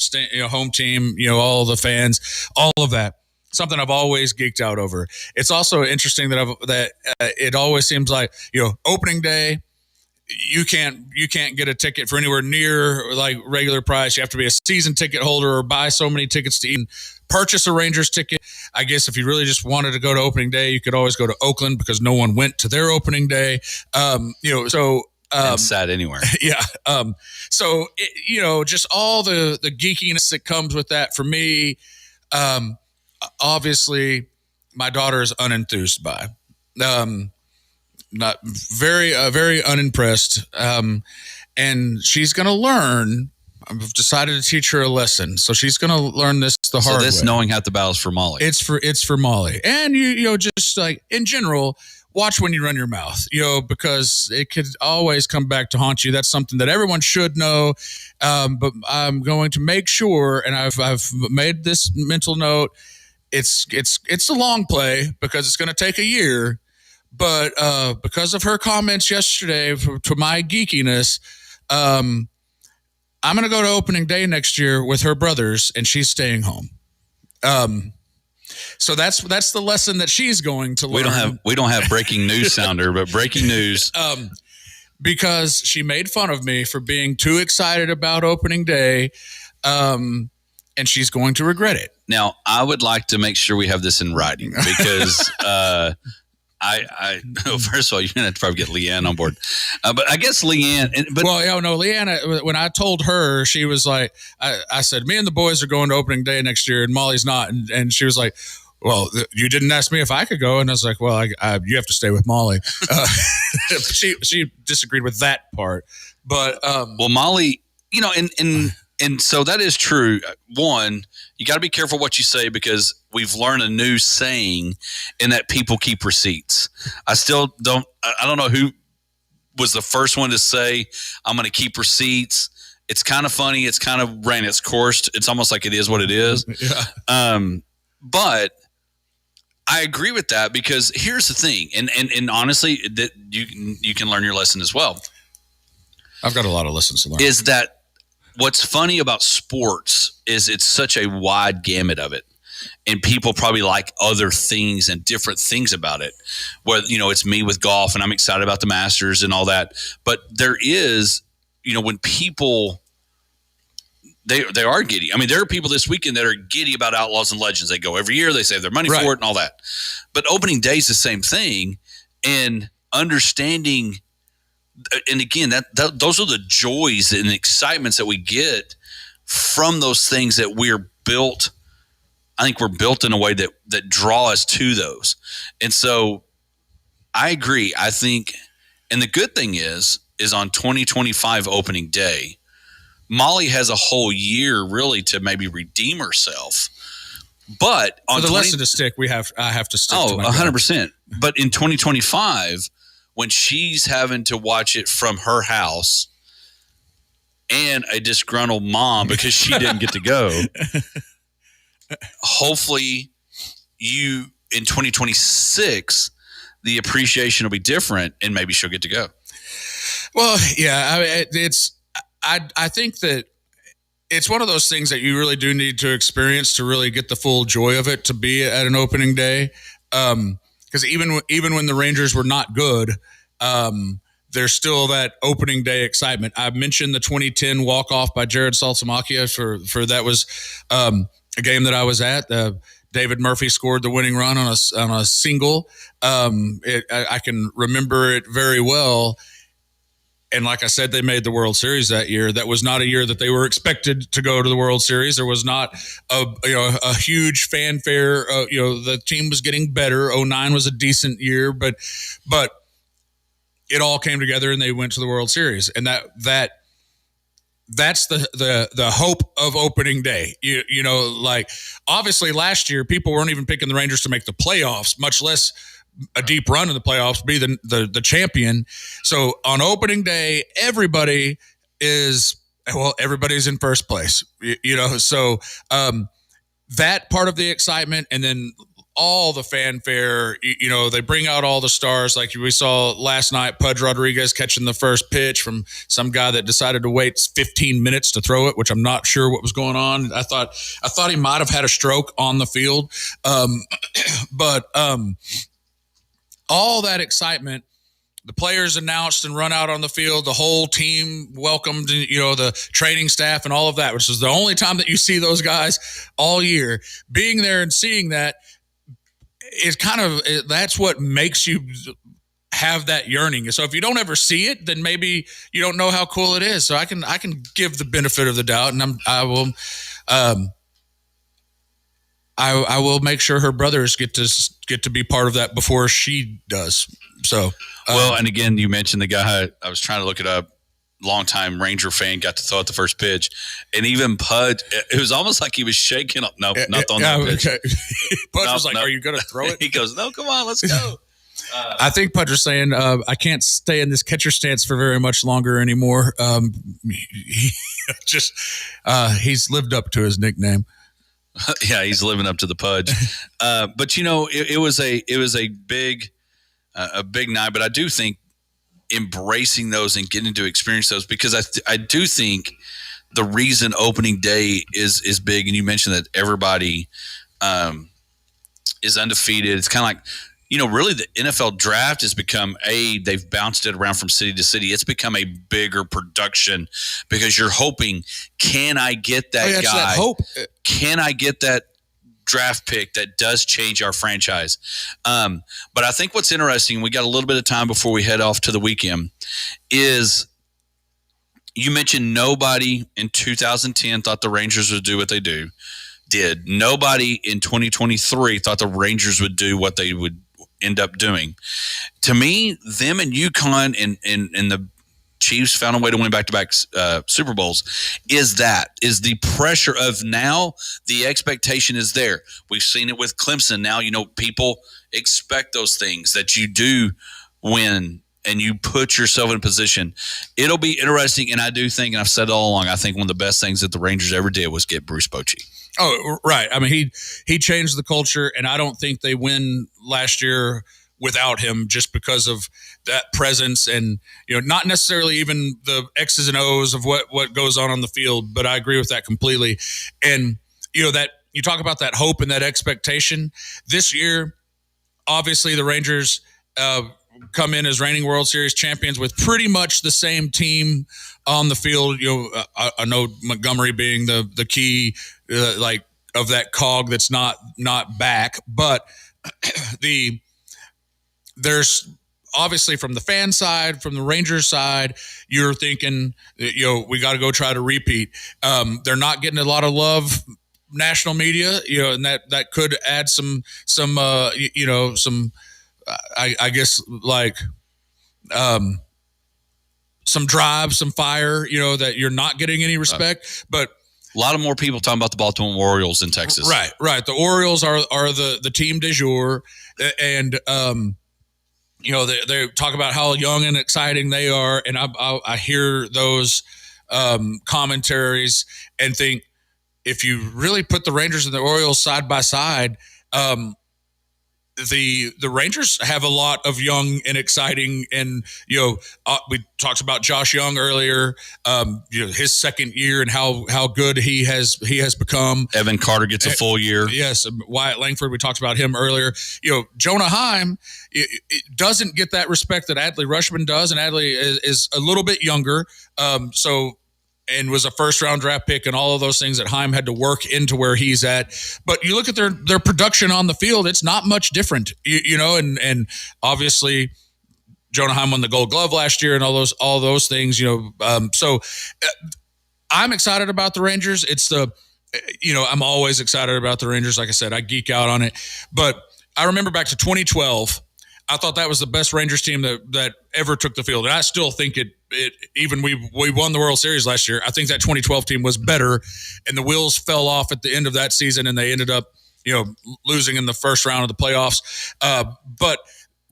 [SPEAKER 12] team, all the fans, all of that. Something I've always geeked out over. It's also interesting that it always seems like, opening day, you can't get a ticket for anywhere near like regular price. You have to be a season ticket holder or buy so many tickets to even purchase a Rangers ticket. I guess if you really just wanted to go to opening day, you could always go to Oakland because no one went to their opening day.
[SPEAKER 13] And sat anywhere.
[SPEAKER 12] Yeah. So just all the geekiness that comes with that for me. Obviously, my daughter is unenthused by. Not very unimpressed. And she's going to learn. I've decided to teach her a lesson, so she's going to learn this the hard way. So this
[SPEAKER 13] knowing half the battle's for Molly.
[SPEAKER 12] It's for Molly, and you just like in general, watch when you run your mouth, because it could always come back to haunt you. That's something that everyone should know. But I'm going to make sure, and I've made this mental note. It's a long play because it's going to take a year. But because of her comments yesterday to my geekiness, I'm going to go to opening day next year with her brothers, and she's staying home. So that's the lesson that she's going to learn.
[SPEAKER 13] We don't have breaking news sounder, but breaking news.
[SPEAKER 12] Because she made fun of me for being too excited about opening day, and she's going to regret it.
[SPEAKER 13] Now, I would like to make sure we have this in writing because I first of all, you're going to have to probably get Leanne on board. But I guess Leanne.
[SPEAKER 12] Leanne, when I told her, she was like, I said, me and the boys are going to opening day next year, and Molly's not. And she was like, well, you didn't ask me if I could go. And I was like, well, you have to stay with Molly. She disagreed with that part. But
[SPEAKER 13] well, Molly, and so that is true. One, you got to be careful what you say because we've learned a new saying in that people keep receipts. I don't know who was the first one to say, I'm going to keep receipts. It's kind of funny. It's kind of ran its course. It's almost like it is what it is.
[SPEAKER 12] Yeah.
[SPEAKER 13] But I agree with that because here's the thing. And honestly, that you can learn your lesson as well.
[SPEAKER 12] I've got a lot of lessons to learn.
[SPEAKER 13] Is that what's funny about sports is it's such a wide gamut of it. And people probably like other things and different things about it. Where, it's me with golf and I'm excited about the Masters and all that. But there is, when people, they are giddy. I mean, there are people this weekend that are giddy about Outlaws and Legends. They go every year, they save their money for it and all that. But opening day is the same thing. And understanding, and again, those are the joys and excitements that we get from those things that we're built. I think we're built in a way that draw us to those. And so I agree. I think, and the good thing is on 2025 opening day, Molly has a whole year really to maybe redeem herself. But on
[SPEAKER 12] for the lesson to stick, I have to stick to my
[SPEAKER 13] 100%. But in 2025, when she's having to watch it from her house and a disgruntled mom because she didn't get to go, hopefully in 2026, the appreciation will be different and maybe she'll get to go.
[SPEAKER 12] Well, yeah, I think that it's one of those things that you really do need to experience to really get the full joy of it, to be at an opening day. because even when the Rangers were not good, there's still that opening day excitement. I mentioned the 2010 walk-off by Jared Saltamacchia for that was a game that I was at. David Murphy scored the winning run on a single. I can remember it very well. And like I said, they made the World Series that year. That was not a year that they were expected to go to the World Series. There was not a huge fanfare. The team was getting better. 2009 was a decent year, but it all came together and they went to the World Series. And that's the hope of opening day. Like obviously last year people weren't even picking the Rangers to make the playoffs, much less a deep run in the playoffs, be the champion. So on opening day, everybody's in first place, so that part of the excitement, and then all the fanfare, they bring out all the stars. Like we saw last night, Pudge Rodriguez catching the first pitch from some guy that decided to wait 15 minutes to throw it, which I'm not sure what was going on. I thought he might have had a stroke on the field. But all that excitement, the players announced and run out on the field, the whole team welcomed, the training staff and all of that, which is the only time that you see those guys all year. Being there and seeing that is that's what makes you have that yearning. So if you don't ever see it, then maybe you don't know how cool it is. So I can give the benefit of the doubt, and I will make sure her brothers get to be part of that before she does. So,
[SPEAKER 13] and again, you mentioned the guy. I was trying to look it up. Longtime Ranger fan, got to throw out the first pitch, and even Pud. It was almost like he was shaking up. No, not on that pitch.
[SPEAKER 12] Okay. Pudge was like, "Are you going to throw it?"
[SPEAKER 13] He goes, "No, come on, let's go."
[SPEAKER 12] I think Pudge was saying, "I can't stay in this catcher stance for very much longer anymore." He's lived up to his nickname.
[SPEAKER 13] Yeah, he's living up to the Pudge. But it was a big night. But I do think embracing those and getting to experience those, because I do think the reason opening day is big, and you mentioned that everybody is undefeated. It's kind of like, really the NFL draft has become they've bounced it around from city to city. It's become a bigger production because you're hoping, can I get that guy?
[SPEAKER 12] That hope.
[SPEAKER 13] Can I get that draft pick that does change our franchise? But I think what's interesting, we got a little bit of time before we head off to the weekend, is you mentioned nobody in 2010 thought the Rangers would do what they did. Nobody in 2023 thought the Rangers would do what they would end up doing. To me, them and UConn and the Chiefs found a way to win back-to-back Super Bowls. Is the pressure of now the expectation is there. We've seen it with Clemson. Now, people expect those things, that you do win and you put yourself in a position. It'll be interesting, and I do think, and I've said it all along, I think one of the best things that the Rangers ever did was get Bruce Bochy.
[SPEAKER 12] Oh, right. I mean, he changed the culture, and I don't think they win last year without him, just because of that presence and, not necessarily even the X's and O's of what goes on the field, but I agree with that completely. And, that you talk about that hope and that expectation this year, obviously the Rangers come in as reigning World Series champions with pretty much the same team on the field. I know Montgomery being the key, of that cog that's not back, but there's obviously from the fan side, from the Rangers side, you're thinking, we got to go try to repeat. They're not getting a lot of love, national media, and that could add some I guess some drive, some fire, that you're not getting any respect, but
[SPEAKER 13] a lot of more people talking about the Baltimore Orioles in Texas.
[SPEAKER 12] Right. The Orioles are the team du jour, and they talk about how young and exciting they are, and I hear those commentaries and think, if you really put the Rangers and the Orioles side by side, the Rangers have a lot of young and exciting, and we talked about Josh Young earlier. His second year and how good he has become.
[SPEAKER 13] Evan Carter gets a full year.
[SPEAKER 12] Yes, Wyatt Langford. We talked about him earlier. Jonah Heim it doesn't get that respect that Adley Rutschman does, and Adley is a little bit younger. And was a first-round draft pick and all of those things that Heim had to work into where he's at. But you look at their production on the field, it's not much different, and obviously Jonah Heim won the Gold Glove last year and all those things, So I'm excited about the Rangers. It's I'm always excited about the Rangers. Like I said, I geek out on it. But I remember back to 2012, I thought that was the best Rangers team that ever took the field. And I still think even we won the World Series last year. I think that 2012 team was better, and the wheels fell off at the end of that season, and they ended up, losing in the first round of the playoffs. But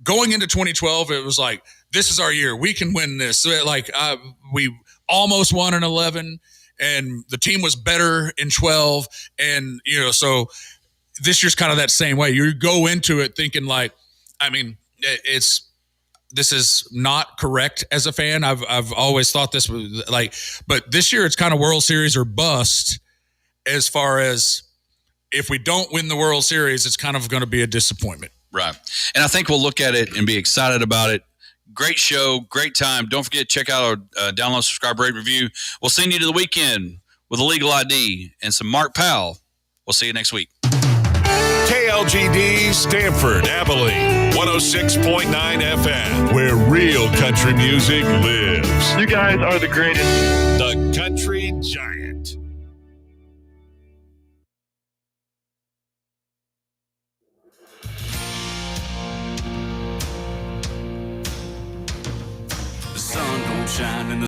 [SPEAKER 12] going into 2012, it was like, this is our year. We can win this. We almost won in 11, and the team was better in 12. And, so this year's kind of that same way. You go into it thinking this is not correct as a fan. I've always thought this was but this year it's kind of World Series or bust, as far as if we don't win the World Series, it's kind of going to be a disappointment.
[SPEAKER 13] Right. And I think we'll look at it and be excited about it. Great show, great time. Don't forget to check out our download, subscribe, rate, review. We'll send you to the weekend with a legal ID and some Mark Powell. We'll see you next week.
[SPEAKER 19] KLGD Stanford, Abilene, 106.9 FM, where real country music lives.
[SPEAKER 3] You guys are the greatest.
[SPEAKER 19] The Country Giant.
[SPEAKER 10] The sun don't shine in the